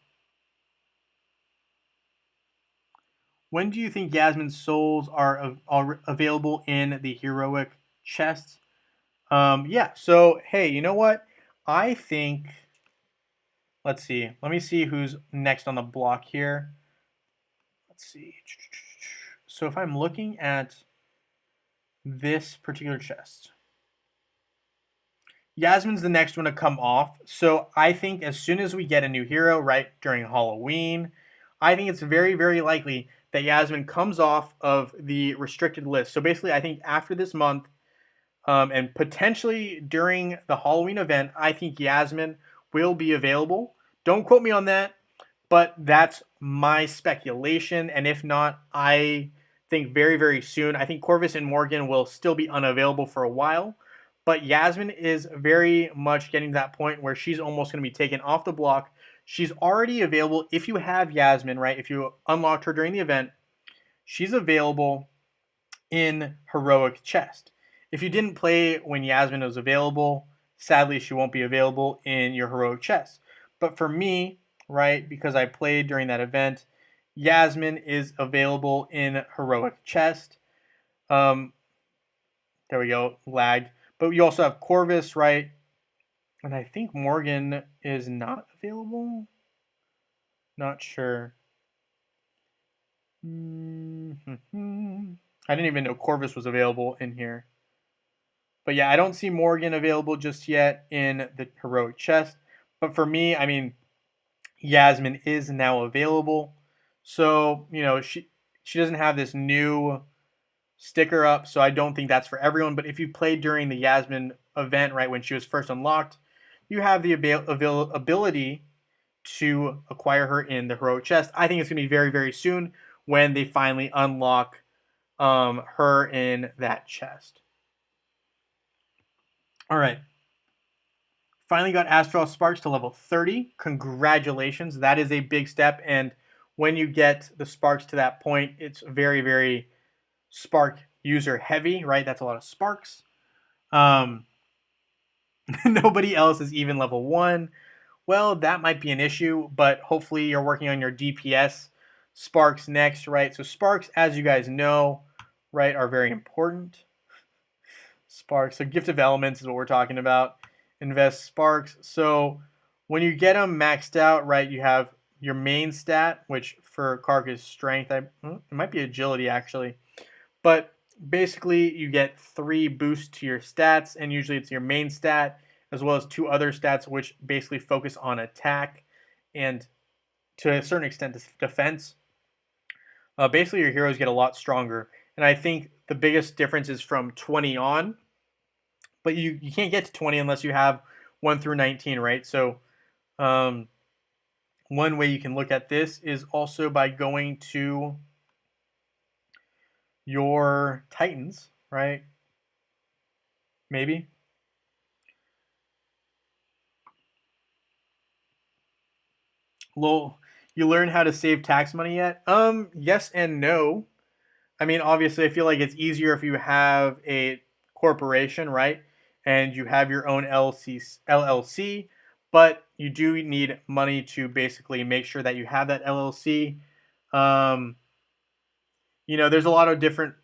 When do you think Yasmin's souls are available in the heroic chests? Yeah, so, hey, you know what? I think, let's see. Let me see who's next on the block here. Let's see. So if I'm looking at this particular chest, Yasmin's the next one to come off. So I think as soon as we get a new hero, right, during Halloween, I think it's very, very likely that Yasmin comes off of the restricted list. So basically, I think after this month, and potentially during the Halloween event, I think Yasmin will be available. Don't quote me on that, but that's my speculation. And if not, I think very, very soon. I think Corvus and Morgan will still be unavailable for a while. But Yasmin is very much getting to that point where she's almost going to be taken off the block. She's already available. If you have Yasmin, right, if you unlocked her during the event, she's available in Heroic Chest. If you didn't play when Yasmin was available, sadly she won't be available in your Heroic Chest. But for me, right, because I played during that event, Yasmin is available in Heroic Chest. There we go, lagged. But you also have Corvus, right? And I think Morgan is not available. Not sure. I didn't even know Corvus was available in here. But yeah, I don't see Morgan available just yet in the Heroic Chest. But for me, Yasmin is now available. So, she doesn't have this new sticker up, so I don't think that's for everyone. But if you played during the Yasmin event, right, when she was first unlocked, you have the ability to acquire her in the Heroic Chest. I think it's going to be very, very soon when they finally unlock her in that chest. All right. Finally got Astral Sparks to level 30. Congratulations. That is a big step. And when you get the Sparks to that point, it's very, very Spark user heavy, right? That's a lot of Sparks. Nobody else is even level 1. Well, that might be an issue, but hopefully you're working on your DPS Sparks next, right? So Sparks, as you guys know, right, are very important. Sparks, so Gift of Elements is what we're talking about. Invest Sparks. So when you get them maxed out, right, you have your main stat, which for Kark is Strength. It might be Agility, actually. But basically you get 3 boosts to your stats, and usually it's your main stat as well as 2 other stats which basically focus on attack and to a certain extent defense. Basically your heroes get a lot stronger, and I think the biggest difference is from 20 on, but you can't get to 20 unless you have 1 through 19, right? So um, one way you can look at this is also by going to your Titans, right? Maybe. Lol, you learn how to save tax money yet? Yes and no. I mean, obviously, I feel like it's easier if you have a corporation, right? And you have your own LLC, but you do need money to basically make sure that you have that LLC. Um, there's a lot of different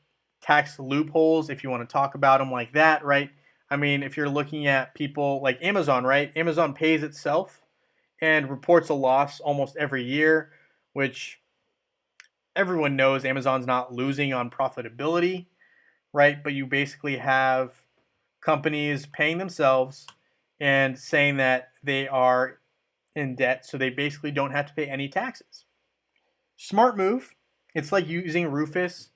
tax loopholes if you want to talk about them like that, right? I mean, if you're looking at people like Amazon, right? Amazon pays itself and reports a loss almost every year, which everyone knows Amazon's not losing on profitability, right? But you basically have companies paying themselves and saying that they are in debt, so they basically don't have to pay any taxes. Smart move. It's like using Rufus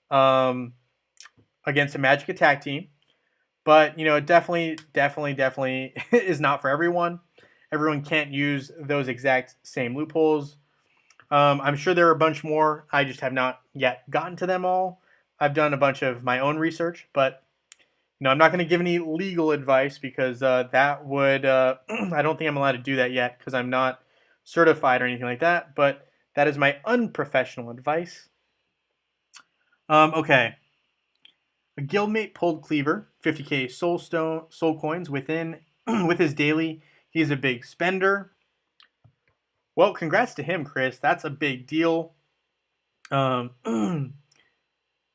um, against a Magic Attack team, but it definitely is not for everyone. Everyone can't use those exact same loopholes. I'm sure there are a bunch more. I just have not yet gotten to them all. I've done a bunch of my own research, but I'm not going to give any legal advice because that would I don't think I'm allowed to do that yet because I'm not certified or anything like that. But that is my unprofessional advice. Okay. A guildmate pulled Cleaver, 50k soul coins within with his daily. He's a big spender. Well, congrats to him, Chris. That's a big deal. And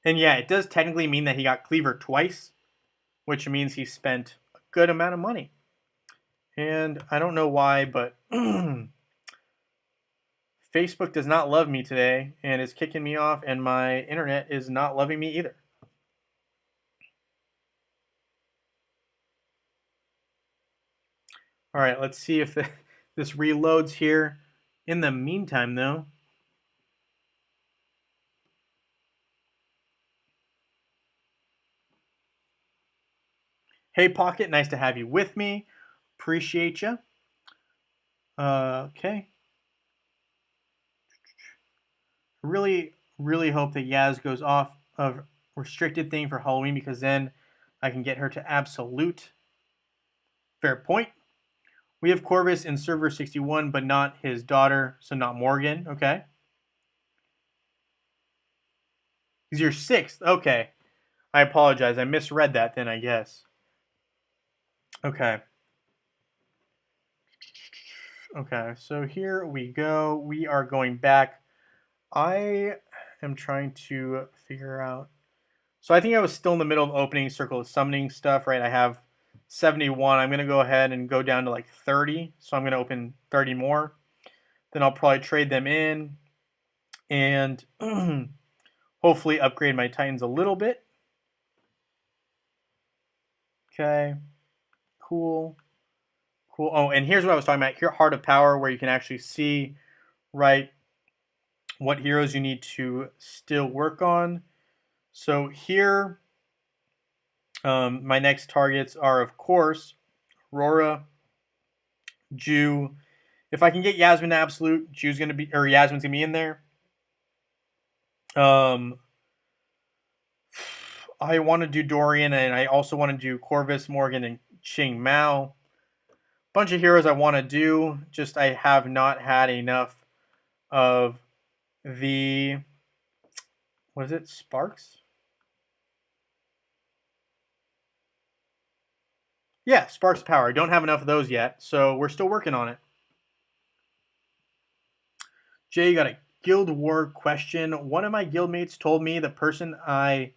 yeah, it does technically mean that he got Cleaver twice, which means he spent a good amount of money. And I don't know why, but Facebook does not love me today and is kicking me off, and my internet is not loving me either. All right, let's see if this reloads here. In the meantime, though, hey, Pocket, nice to have you with me. Appreciate you. Okay. Really, really hope that Yaz goes off of restricted thing for Halloween because then I can get her to absolute. Fair point. We have Corvus in server 61, but not his daughter, so not Morgan. Okay. He's your 6th. Okay. I apologize. I misread that then, I guess. Okay. Okay, so here we go. We are going back. I am trying to figure out. So I think I was still in the middle of opening Circle of Summoning stuff, right? I have 71. I'm going to go ahead and go down to like 30. So I'm going to open 30 more. Then I'll probably trade them in and hopefully upgrade my Titans a little bit. Okay, cool. Cool. Oh, and here's what I was talking about. Here, Heart of Power, where you can actually see, right, what heroes you need to still work on. So here, my next targets are, of course, Aurora, Jew. If I can get Yasmin to absolute, Yasmin's gonna be in there. I want to do Dorian, and I also want to do Corvus, Morgan, and Ching Mao. Bunch of heroes I want to do. Just I have not had enough of the, what is it, Sparks? Yeah, Sparks Power. I don't have enough of those yet, so we're still working on it. Jay, you got a Guild War question. One of my guildmates told me the person I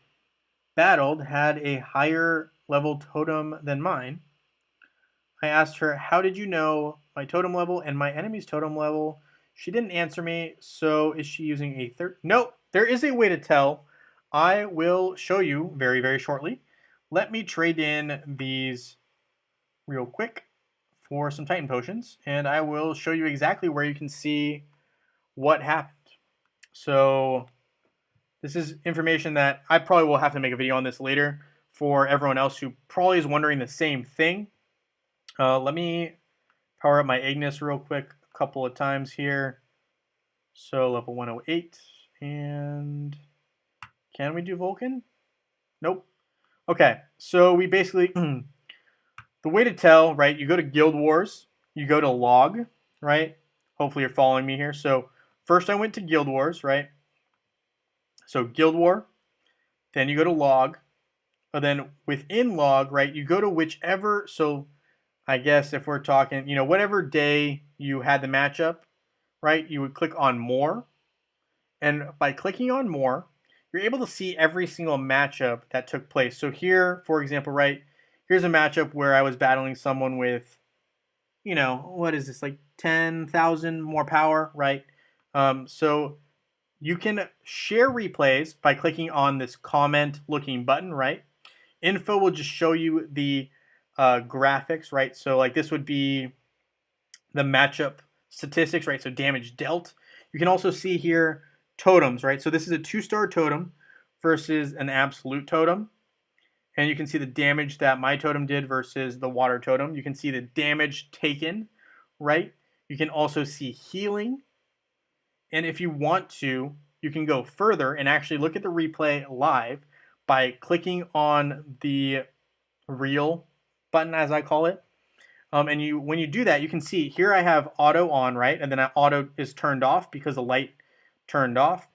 battled had a higher level totem than mine. I asked her, how did you know my totem level and my enemy's totem level? She didn't answer me, so is she using a third? Nope, there is a way to tell. I will show you very, very shortly. Let me trade in these real quick for some Titan potions, and I will show you exactly where you can see what happened. So this is information that I probably will have to make a video on this later for everyone else who probably is wondering the same thing. Let me power up my Ignis real quick a couple of times here. So level 108, and can we do Vulcan? Nope. Okay, so we basically, the way to tell, right, you go to Guild Wars, you go to log, right? Hopefully you're following me here. So first I went to Guild Wars, right? So Guild War, then you go to log, and then within log, right, you go to whichever, so I guess if we're talking, whatever day you had the matchup, right, you would click on more. And by clicking on more, you're able to see every single matchup that took place. So here, for example, right, here's a matchup where I was battling someone with, what is this, like 10,000 more power, right? So you can share replays by clicking on this comment looking button, right? Info will just show you the graphics, right? So like this would be the matchup statistics, right? So damage dealt. You can also see here totems, right? So this is a 2-star totem versus an absolute totem. And you can see the damage that my totem did versus the water totem. You can see the damage taken, right? You can also see healing. And if you want to, you can go further and actually look at the replay live by clicking on the real button, as I call it. And when you do that, you can see here I have auto on, right? And then auto is turned off because the light turned off.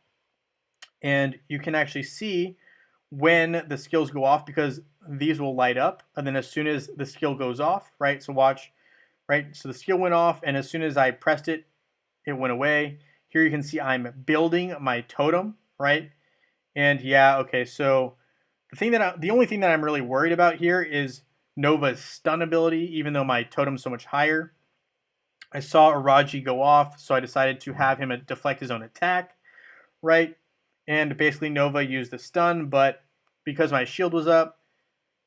And you can actually see when the skills go off because these will light up. And then as soon as the skill goes off, right? So watch, right? So the skill went off, and as soon as I pressed it, it went away. Here you can see I'm building my totem, right? And yeah, okay, so the only thing that I'm really worried about here is Nova's stun ability, even though my totem's so much higher. I saw Araji go off, so I decided to have him deflect his own attack, right? And basically Nova used the stun, but because my shield was up,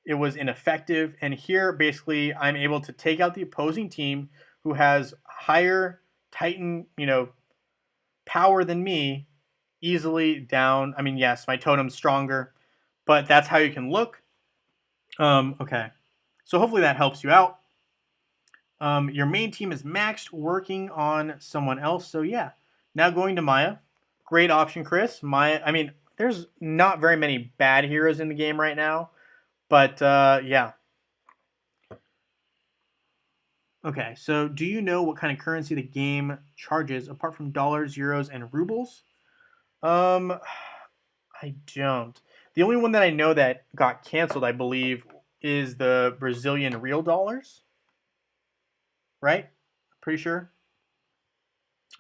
it was ineffective. And here, basically, I'm able to take out the opposing team who has higher Titan, power than me easily down. I mean, yes, my totem's stronger, but that's how you can look. Okay. So hopefully that helps you out. Your main team is maxed, working on someone else. So yeah, now going to Maya. Great option, Chris. Maya, I mean, there's not very many bad heroes in the game right now, but yeah. Okay, so do you know what kind of currency the game charges apart from dollars, euros, and rubles? I don't. The only one that I know that got canceled, I believe, is the Brazilian real dollars. Right? Pretty sure.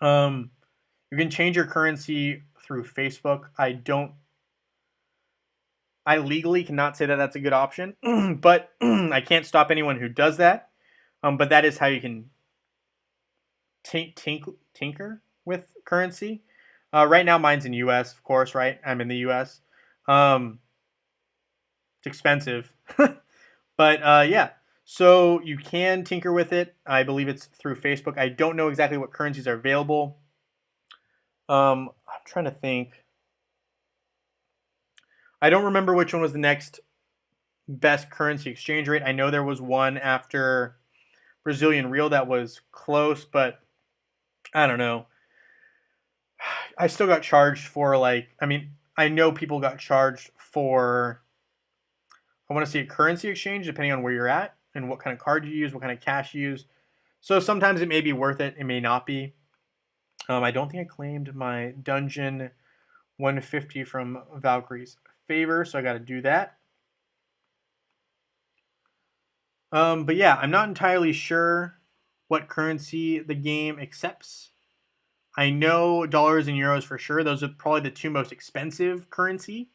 You can change your currency through Facebook. I legally cannot say that that's a good option, but I can't stop anyone who does that. But that is how you can tinker with currency. Right now, mine's in US, of course, right? I'm in the US. It's expensive. But yeah, so you can tinker with it. I believe it's through Facebook. I don't know exactly what currencies are available. I'm trying to think. I don't remember which one was the next best currency exchange rate. I know there was one after Brazilian real that was close, but I don't know. I still got charged for I know people got charged for, I want to see a currency exchange depending on where you're at and what kind of card you use, what kind of cash you use. So sometimes it may be worth it, it may not be. I don't think I claimed my dungeon 150 from Valkyrie's favor, so I got to do that. But yeah, I'm not entirely sure what currency the game accepts. I know dollars and euros for sure. Those are probably the two most expensive currency.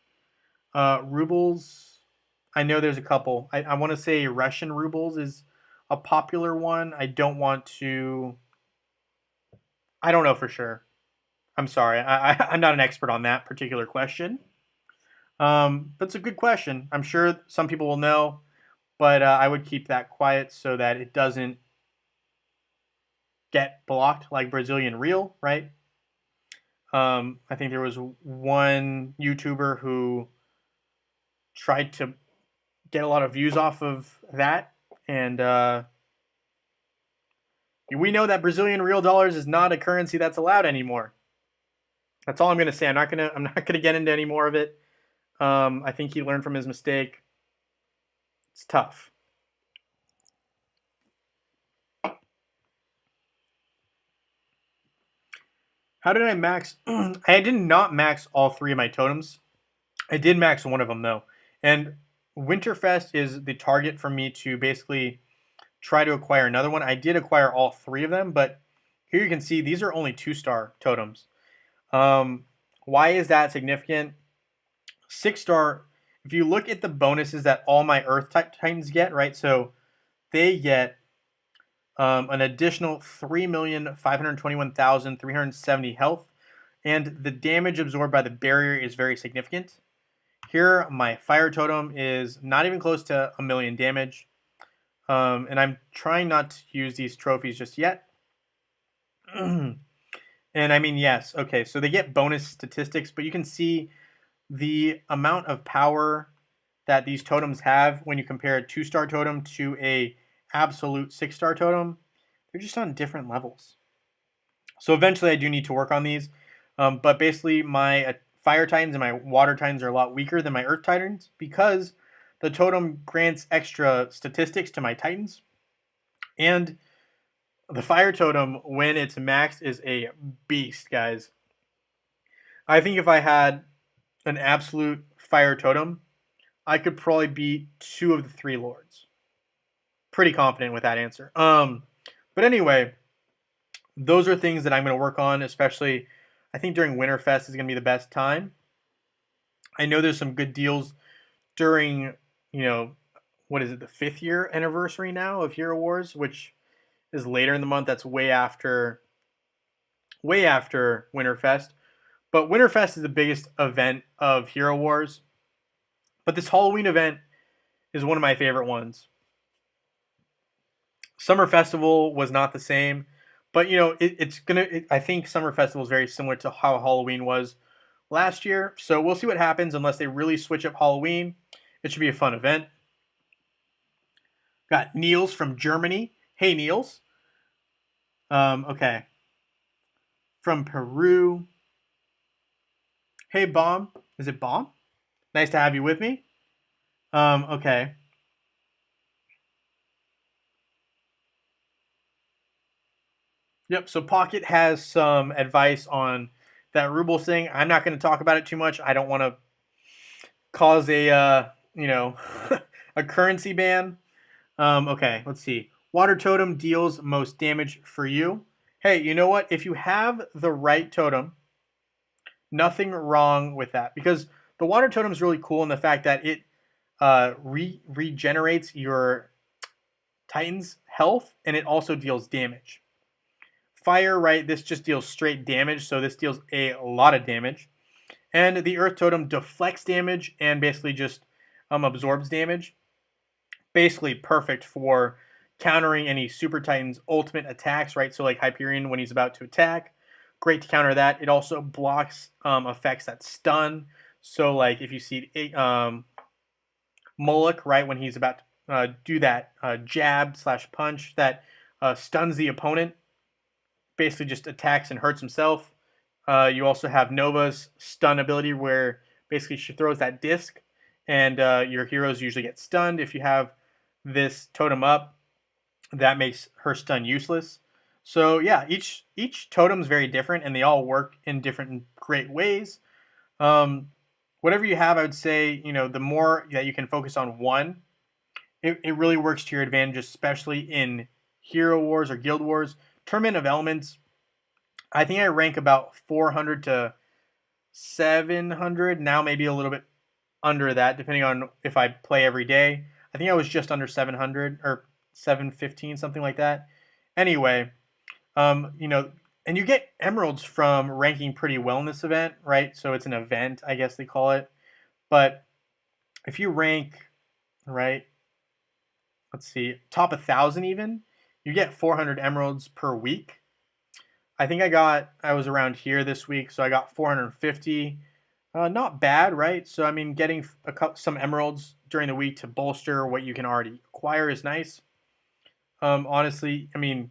Rubles, I know there's a couple. I want to say Russian rubles is a popular one. I don't know for sure. I'm sorry. I'm not an expert on that particular question. But it's a good question. I'm sure some people will know, but I would keep that quiet so that it doesn't get blocked like Brazilian Real, right? I think there was one YouTuber who tried to get a lot of views off of that, and we know that Brazilian Real dollars is not a currency that's allowed anymore. That's all I'm gonna say. I'm not gonna get into any more of it. I think he learned from his mistake. It's tough. How did I max? I did not max all three of my totems. I did max one of them though, and Winterfest is the target for me to basically try to acquire another one. I did acquire all three of them, but here you can see these are only 2-star totems. Why is that significant? 6-star, if you look at the bonuses that all my Earth Titans get, right? So they get an additional 3,521,370 health, and the damage absorbed by the barrier is very significant. Here, my fire totem is not even close to 1,000,000 damage, and I'm trying not to use these trophies just yet. And I mean, yes, okay, so they get bonus statistics, but you can see the amount of power that these totems have when you compare a 2-star totem to a absolute 6-star totem. They're just on different levels. So eventually I do need to work on these. But basically my fire titans and my water titans are a lot weaker than my earth titans because the totem grants extra statistics to my titans. And the fire totem, when it's maxed, is a beast, guys. I think if I had an absolute fire totem, I could probably beat 2 of the 3 lords. Pretty confident with that answer. But anyway, those are things that I'm going to work on, especially I think during Winterfest is going to be the best time. I know there's some good deals during, what is it, the 5th year anniversary now of Hero Wars, which is later in the month. That's way after Winterfest. But Winterfest is the biggest event of Hero Wars. But this Halloween event is one of my favorite ones. Summer Festival was not the same, but I think Summer Festival is very similar to how Halloween was last year. So we'll see what happens unless they really switch up Halloween. It should be a fun event. Got Niels from Germany. Hey, Niels. Okay. From Peru. Hey, Bomb. Is it Bomb? Nice to have you with me. Okay. Yep, so Pocket has some advice on that ruble thing. I'm not going to talk about it too much. I don't want to cause a, a currency ban. Okay, let's see. Water Totem deals most damage for you. Hey, you know what? If you have the right totem, nothing wrong with that. Because the Water Totem is really cool in the fact that it regenerates your Titan's health, and it also deals damage. Fire, right, this just deals straight damage, so this deals a lot of damage. And the Earth Totem deflects damage and basically just absorbs damage. Basically perfect for countering any Super Titan's ultimate attacks, right? So like Hyperion when he's about to attack, great to counter that. It also blocks effects that stun. So like if you see Moloch, right, when he's about to do that jab / punch that stuns the opponent, basically just attacks and hurts himself. You also have Nova's stun ability where basically she throws that disc and your heroes usually get stunned. If you have this totem up, that makes her stun useless. So yeah, each totem is very different and they all work in different great ways. Whatever you have, I would say, the more that you can focus on one, it really works to your advantage, especially in Hero Wars or Guild Wars. Tournament of Elements, I think I rank about 400 to 700, now maybe a little bit under that, depending on if I play every day. I think I was just under 700 or 715, something like that. Anyway, and you get emeralds from ranking pretty well in this event, right? So it's an event, I guess they call it. But if you rank, right, let's see, top 1,000 even, you get 400 emeralds per week. I think I was around here this week, so I got 450. Not bad, right? So I mean, getting some emeralds during the week to bolster what you can already acquire is nice. Honestly, I mean,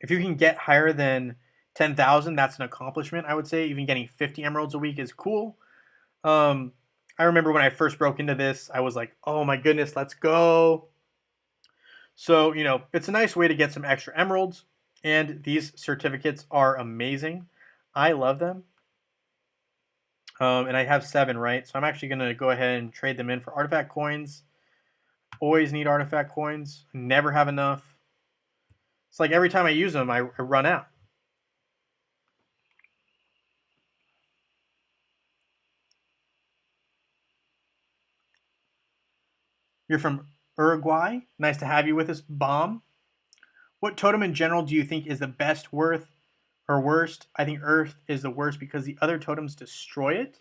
if you can get higher than 10,000, that's an accomplishment. I would say even getting 50 emeralds a week is cool. Um, I remember when I first broke into this, I was like, "Oh my goodness, let's go!" So it's a nice way to get some extra emeralds, and these certificates are amazing. I love them. And I have 7, right? So I'm actually going to go ahead and trade them in for artifact coins. Always need artifact coins. Never have enough. It's like every time I use them, I run out. You're from Uruguay. Nice to have you with us, Bomb. What totem in general do you think is the best worth or worst? I think Earth is the worst because the other totems destroy it.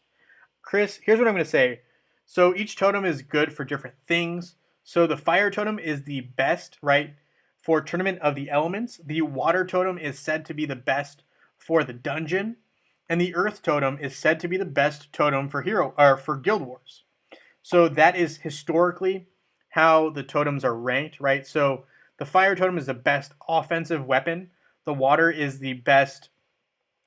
Chris, here's what I'm going to say. So each totem is good for different things. So the fire totem is the best, right, for Tournament of the Elements. The water totem is said to be the best for the dungeon, and the earth totem is said to be the best totem for Guild Wars. So that is historically how the totems are ranked, right? So the fire totem is the best offensive weapon. The water is the best.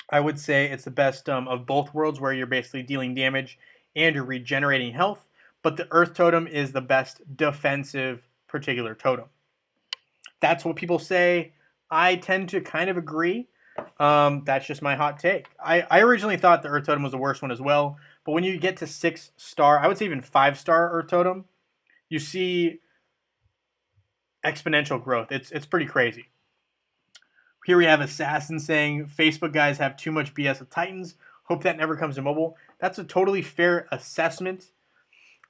I would say it's the best of both worlds, where you're basically dealing damage and you're regenerating health. But the earth totem is the best defensive particular totem. That's what people say. I tend to kind of agree. That's just my hot take. I originally thought the earth totem was the worst one as well. But when you get to 6-star, I would say even 5-star earth totem, you see exponential growth. It's pretty crazy. Here we have Assassin saying, Facebook guys have too much BS with Titans. Hope that never comes to mobile. That's a totally fair assessment.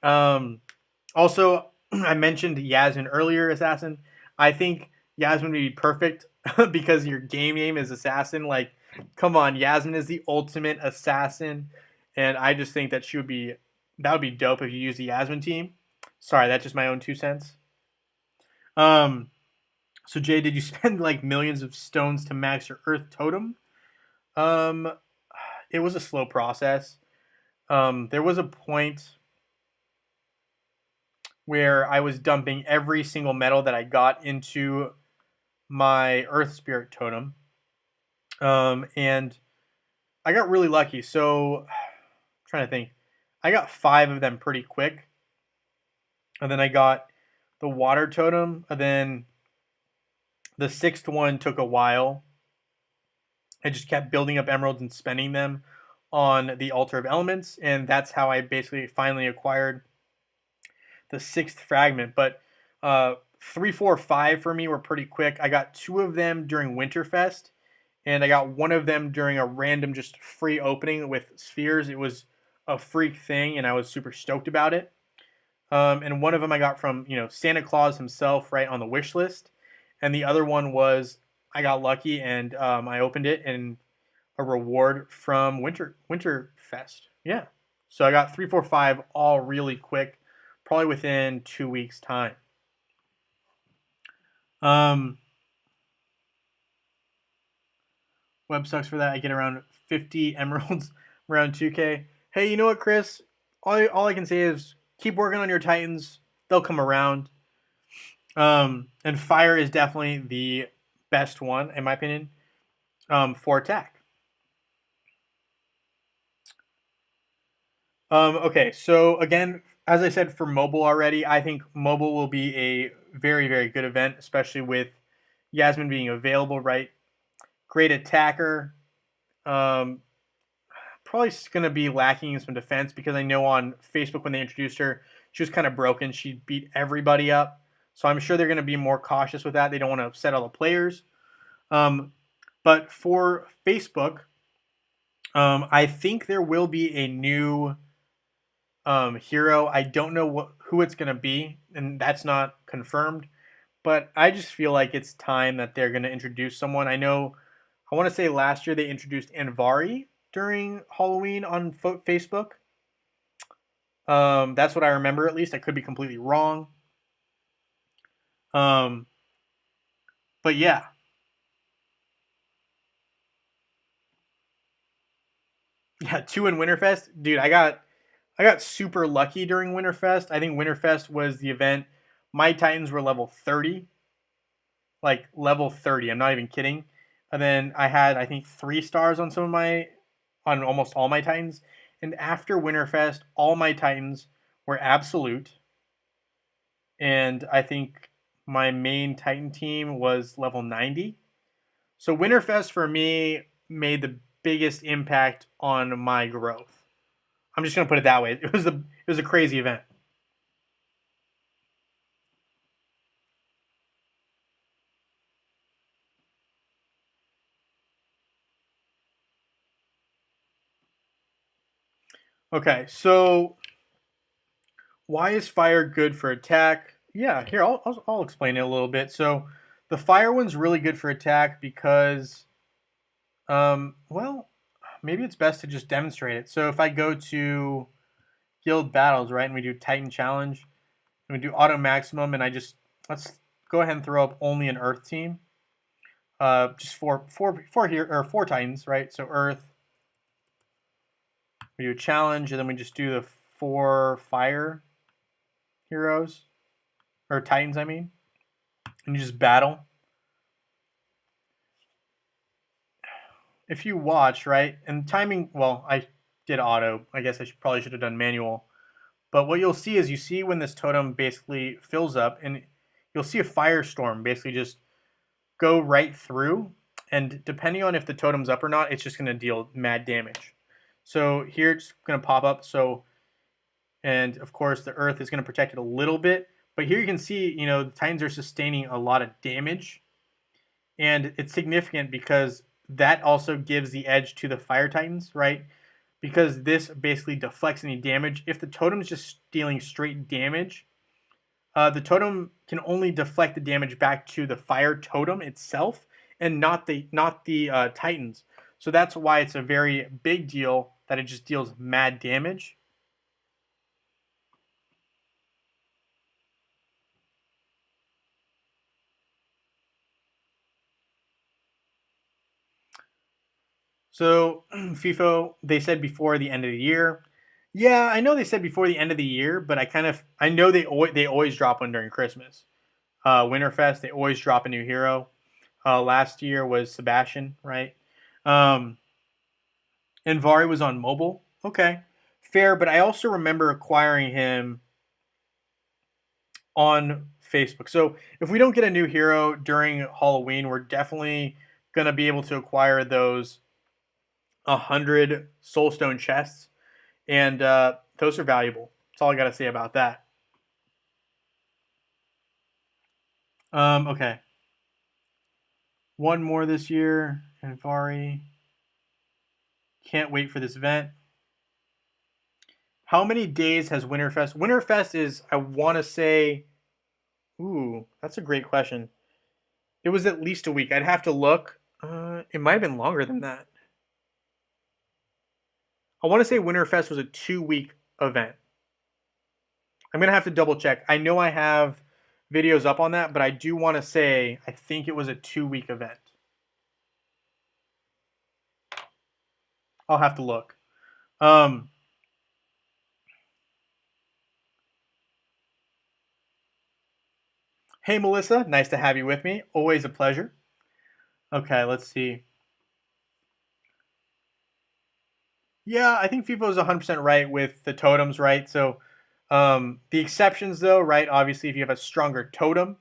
Also, I mentioned Yasmin earlier, Assassin. I think Yasmin would be perfect because your game name is Assassin. Like, come on, Yasmin is the ultimate assassin. And I just think that that would be dope if you use the Yasmin team. Sorry, that's just my own 2 cents. So Jay, did you spend like millions of stones to max your Earth totem? Um, it was a slow process. There was a point where I was dumping every single metal that I got into my Earth Spirit totem, and I got really lucky. So, I'm trying to think, I got 5 of them pretty quick, and then I got the Water totem, and then the 6th one took a while. I just kept building up emeralds and spending them on the Altar of Elements, and that's how I basically finally acquired the 6th fragment. But 3, 4, 5 for me were pretty quick. I got 2 of them during Winterfest, and I got 1 of them during a random just free opening with spheres. It was a freak thing, and I was super stoked about it. And one of them I got from Santa Claus himself, right on the wish list, and the other one was I got lucky and I opened it and a reward from Winterfest. Yeah, so I got 3, 4, 5 all really quick, probably within 2 weeks time. Web sucks for that. I get around 50 emeralds around 2K. Hey, you know what, Chris? All I can say is keep working on your Titans. They'll come around. And fire is definitely the best one, in my opinion, for attack. Okay, so again, as I said for mobile already, I think mobile will be a very, very good event, especially with Yasmin being available, right? Great attacker. Probably going to be lacking in some defense because I know on Facebook when they introduced her, she was kind of broken. She beat everybody up. So I'm sure they're going to be more cautious with that. They don't want to upset all the players. But for Facebook, I think there will be a new hero. I don't know who it's going to be, and that's not confirmed. But I just feel like it's time that they're going to introduce someone. I want to say last year they introduced Anvari during Halloween on Facebook. That's what I remember, at least. I could be completely wrong. Um, but yeah. Yeah, 2 in Winterfest. Dude, I got super lucky during Winterfest. I think Winterfest was the event. My Titans were level 30, like level 30. I'm not even kidding. And then I had, I think, 3 stars on on almost all my Titans. And after Winterfest, all my Titans were absolute. And I think my main Titan team was level 90. So Winterfest for me made the biggest impact on my growth. I'm just gonna put it that way. It was a crazy event. Okay, so why is fire good for attack? Yeah, here I'll explain it a little bit. So the fire one's really good for attack because well, maybe it's best to just demonstrate it. So if I go to guild battles, right, and we do Titan challenge, and we do auto maximum, and let's go ahead and throw up only an Earth team. Just four here or 4 Titans, right? So Earth, we do a challenge, and then we just do the 4 fire heroes or Titans, I mean, and you just battle. If you watch, right, and timing, well, I did auto. I guess probably should have done manual. But what you'll see is you see when this totem basically fills up, and you'll see a firestorm basically just go right through. And depending on if the totem's up or not, it's just going to deal mad damage. So here it's going to pop up. So, and of course the earth is going to protect it a little bit. But here you can see, the Titans are sustaining a lot of damage. And it's significant because that also gives the edge to the Fire Titans, right? Because this basically deflects any damage. If the totem is just dealing straight damage, the totem can only deflect the damage back to the fire totem itself, and not the Titans. So that's why it's a very big deal that it just deals mad damage. So FIFO, they said before the end of the year. Yeah, I know they said before the end of the year, but I know they always drop one during Christmas. Winterfest, they always drop a new hero. Last year was Sebastian, right? Um, and Vari was on mobile. Okay, fair. But I also remember acquiring him on Facebook. So if we don't get a new hero during Halloween, we're definitely gonna be able to acquire those 100 Soulstone chests, and those are valuable. That's all I gotta say about that. Okay, one more this year, and Vari. Can't wait for this event. How many days has Winterfest? Winterfest is, I want to say, ooh, that's a great question. It was at least a week. I'd have to look. It might have been longer than that. I want to say Winterfest was a 2 week event. I'm gonna have to double check. I know I have videos up on that, but I do want to say I think it was a 2 week event. I'll have to look. Um, hey Melissa, nice to have you with me. Always a pleasure. Okay, let's see. Yeah, I think FIFA is 100% right with the totems, right? So the exceptions, though, right? Obviously, if you have a stronger totem,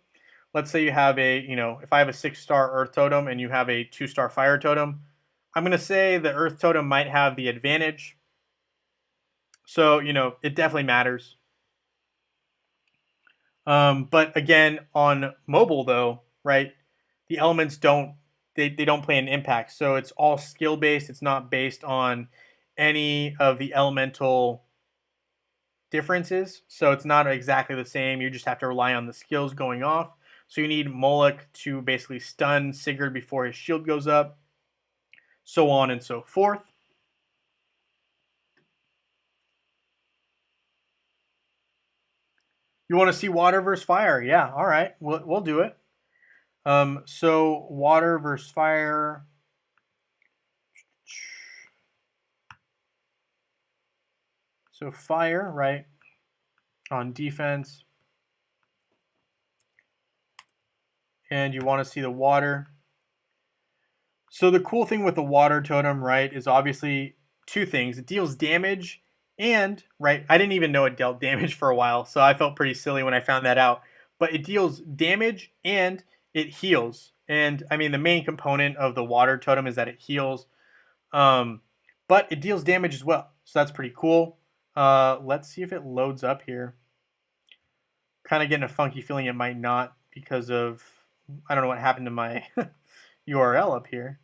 let's say you have if I have a 6-star Earth totem and you have a 2-star Fire totem, I'm going to say the Earth totem might have the advantage. So, it definitely matters. But again, on mobile, though, right? The elements they don't play an impact. So it's all skill based. It's not based on any of the elemental differences. So it's not exactly the same. You just have to rely on the skills going off. So you need Moloch to basically stun Sigurd before his shield goes up, so on and so forth. You want to see water versus fire? Yeah, all right, we'll do it. So water versus fire. So fire, right, on defense. And you want to see the water. So the cool thing with the water totem, right, is obviously two things. It deals damage and, right, I didn't even know it dealt damage for a while, so I felt pretty silly when I found that out. But it deals damage and it heals. And I mean, the main component of the water totem is that it heals, um, but it deals damage as well. So that's pretty cool. Let's see if it loads up here. Kind of getting a funky feeling it might not because of, I don't know what happened to my URL up here.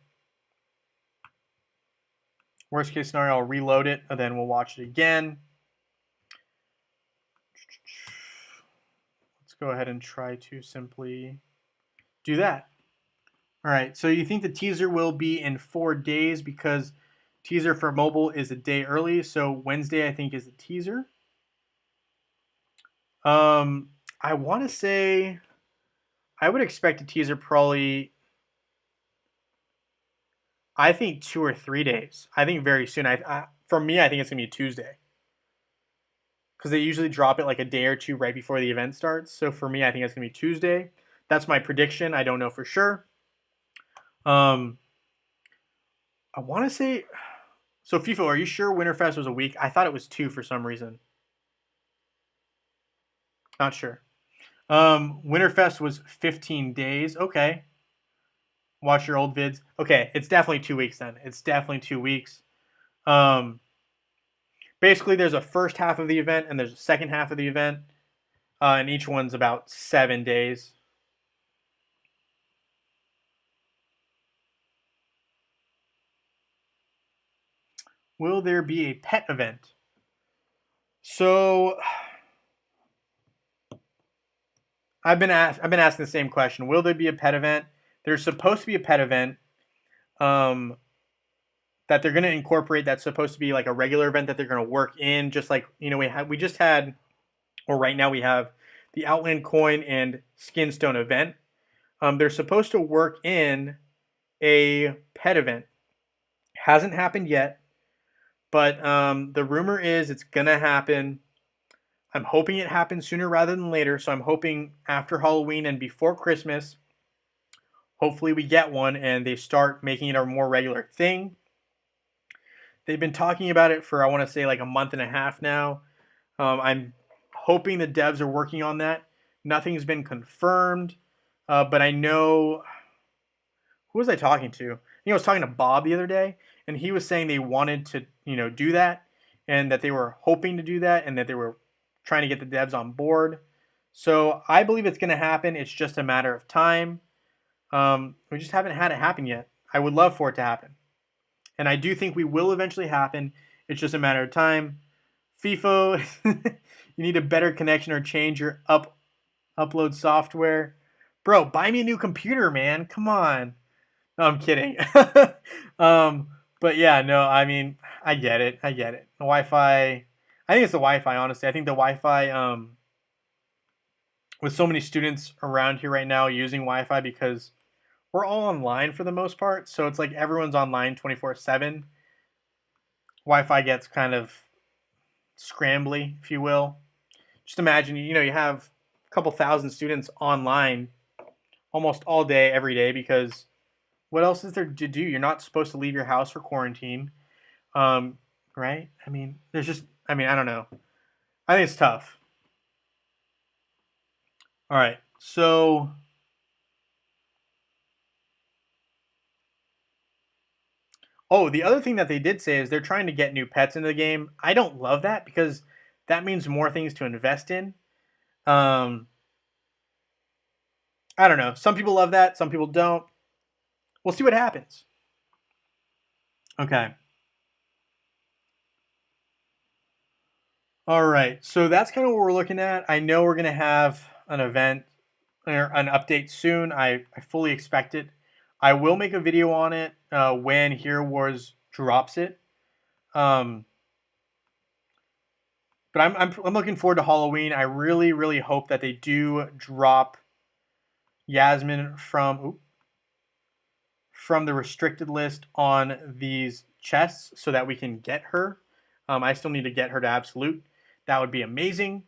Worst case scenario, I'll reload it and then we'll watch it again. Let's go ahead and try to simply do that. All right, so you think the teaser will be in 4 days because teaser for mobile is a day early. So Wednesday, I think, is the teaser. I want to say I would expect a teaser probably, I think 2 or 3 days. I think very soon. For me, I think it's gonna be Tuesday because they usually drop it like a day or two right before the event starts. So for me, I think it's gonna be Tuesday. That's my prediction. I don't know for sure. I want to say. So FIFA, are you sure Winterfest was a week? I thought it was 2 for some reason. Not sure. Winterfest was 15 days. Okay. Watch your old vids. Okay, it's definitely 2 weeks then. It's definitely 2 weeks. Um, Basically, there's a first half of the event and there's a second half of the event, and each one's about 7 days. Will there be a pet event? So I've been asking the same question. Will there be a pet event? There's supposed to be a pet event um, that they're going to incorporate. That's supposed to be like a regular event that they're going to work in. Just like we just had, or right now we have the Outland Coin and Skinstone event. They're supposed to work in a pet event. Hasn't happened yet, but the rumor is it's gonna happen. I'm hoping it happens sooner rather than later. So I'm hoping after Halloween and before Christmas. Hopefully we get one and they start making it a more regular thing. They've been talking about it for, I want to say, like a month and a half now. I'm hoping the devs are working on that. Nothing's been confirmed, but I know, who was I talking to? I was talking to Bob the other day, and he was saying they wanted to, do that, and that they were hoping to do that, and that they were trying to get the devs on board. So I believe it's going to happen. It's just a matter of time. We just haven't had it happen yet. I would love for it to happen, and I do think we will eventually happen. It's just a matter of time. FIFO, you need a better connection or change your upload software. Bro, buy me a new computer, man. Come on. No, I'm kidding. But yeah, no, I mean, I get it. I get it. The Wi-Fi, I think it's the Wi-Fi, honestly. I think the Wi-Fi, with so many students around here right now using Wi-Fi because we're all online for the most part. So it's like everyone's online 24/7. Wi-Fi gets kind of scrambly, if you will. Just imagine, you have a couple thousand students online almost all day, every day, because what else is there to do? You're not supposed to leave your house for quarantine, right? I mean, I don't know. I think it's tough. All right, so the other thing that they did say is they're trying to get new pets into the game. I don't love that because that means more things to invest in. Um, I don't know. Some people love that. Some people don't. We'll see what happens. Okay. All right. So that's kind of what we're looking at. I know we're going to have an event or an update soon. I fully expect it. I will make a video on it when Hero Wars drops it. Um, But I'm looking forward to Halloween. I really, really hope that they do drop Yasmin from the restricted list on these chests so that we can get her. I still need to get her to absolute. That would be amazing.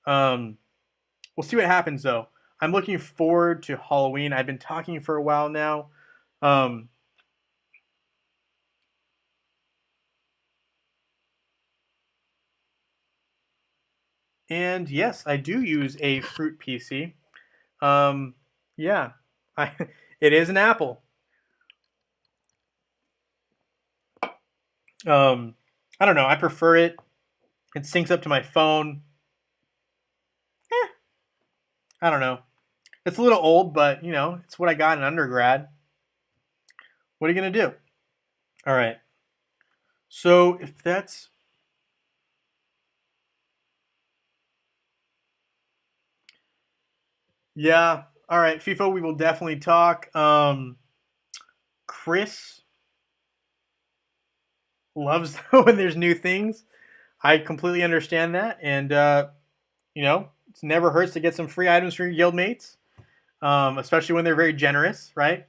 Um, we'll see what happens though. I'm looking forward to Halloween. I've been talking for a while now. Um, and yes, I do use a fruit PC. Um, yeah, I, it is an Apple. I don't know. I prefer it. It syncs up to my phone. Eh, I don't know. It's a little old, but you know, it's what I got in undergrad. What are you gonna do? All right. So if that's yeah, all right, FIFA, we will definitely talk. Chris loves when there's new things. I completely understand that, and you know, it never hurts to get some free items for your guildmates, especially when they're very generous, right?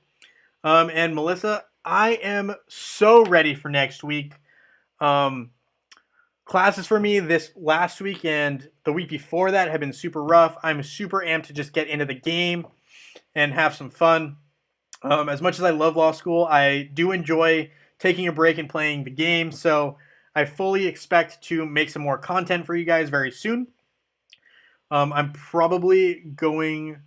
And Melissa, I am so ready for next week. Um, Classes for me this last week and the week before that have been super rough. I'm super amped to just get into the game and have some fun. As much as I love law school, I do enjoy taking a break and playing the game. So I fully expect to make some more content for you guys very soon. I'm probably going.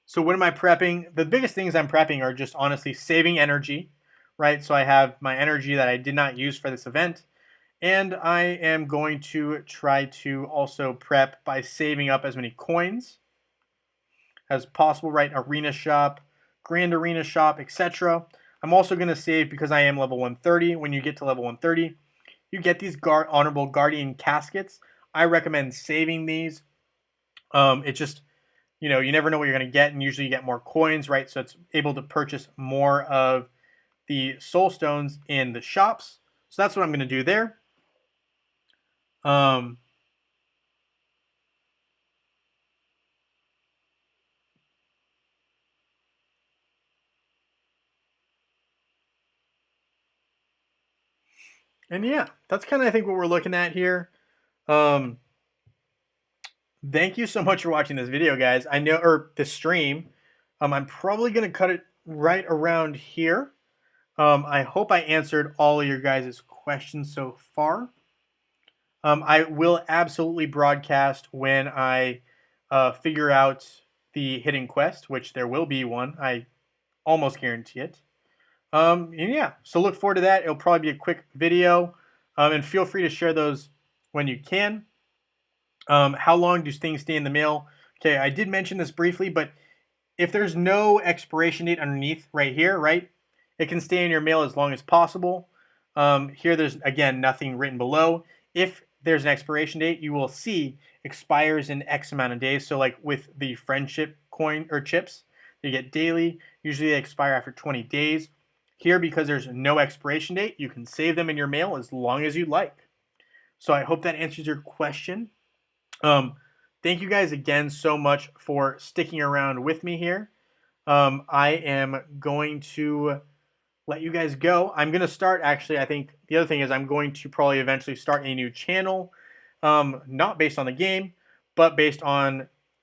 So, what am I prepping? The biggest things I'm prepping are just honestly saving energy, right? So, I have my energy that I did not use for this event. And I am going to try to also prep by saving up as many coins as possible, right? Arena shop, grand arena shop, etc. I'm also going to save because I am level 130. When you get to level 130, you get these honorable guardian caskets. I recommend saving these. It just, you know, you never know what you're going to get, and usually you get more coins, right? So it's able to purchase more of the soul stones in the shops. So that's what I'm going to do there. Um, and yeah, that's kind of I think what we're looking at here. Um, Thank you so much for watching this video, guys. I know, or this stream. I'm probably gonna cut it right around here. I hope I answered all of your guys' questions so far. I will absolutely broadcast when I figure out the hidden quest, which there will be one. I almost guarantee it. And yeah, so look forward to that. It'll probably be a quick video. And feel free to share those when you can. How long do things stay in the mail? Okay, I did mention this briefly, but if there's no expiration date underneath right here, right, it can stay in your mail as long as possible. Here, there's, again, nothing written below. If there's an expiration date, you will see expires in X amount of days. So like with the friendship coin or chips, you get daily. Usually they expire after 20 days. Here, because there's no expiration date, you can save them in your mail as long as you'd like. So I hope that answers your question. Thank you guys again so much for sticking around with me here. I am going to let you guys go. I'm going to start, actually, I think the other thing is I'm going to probably eventually start a new channel, not based on the game, but based on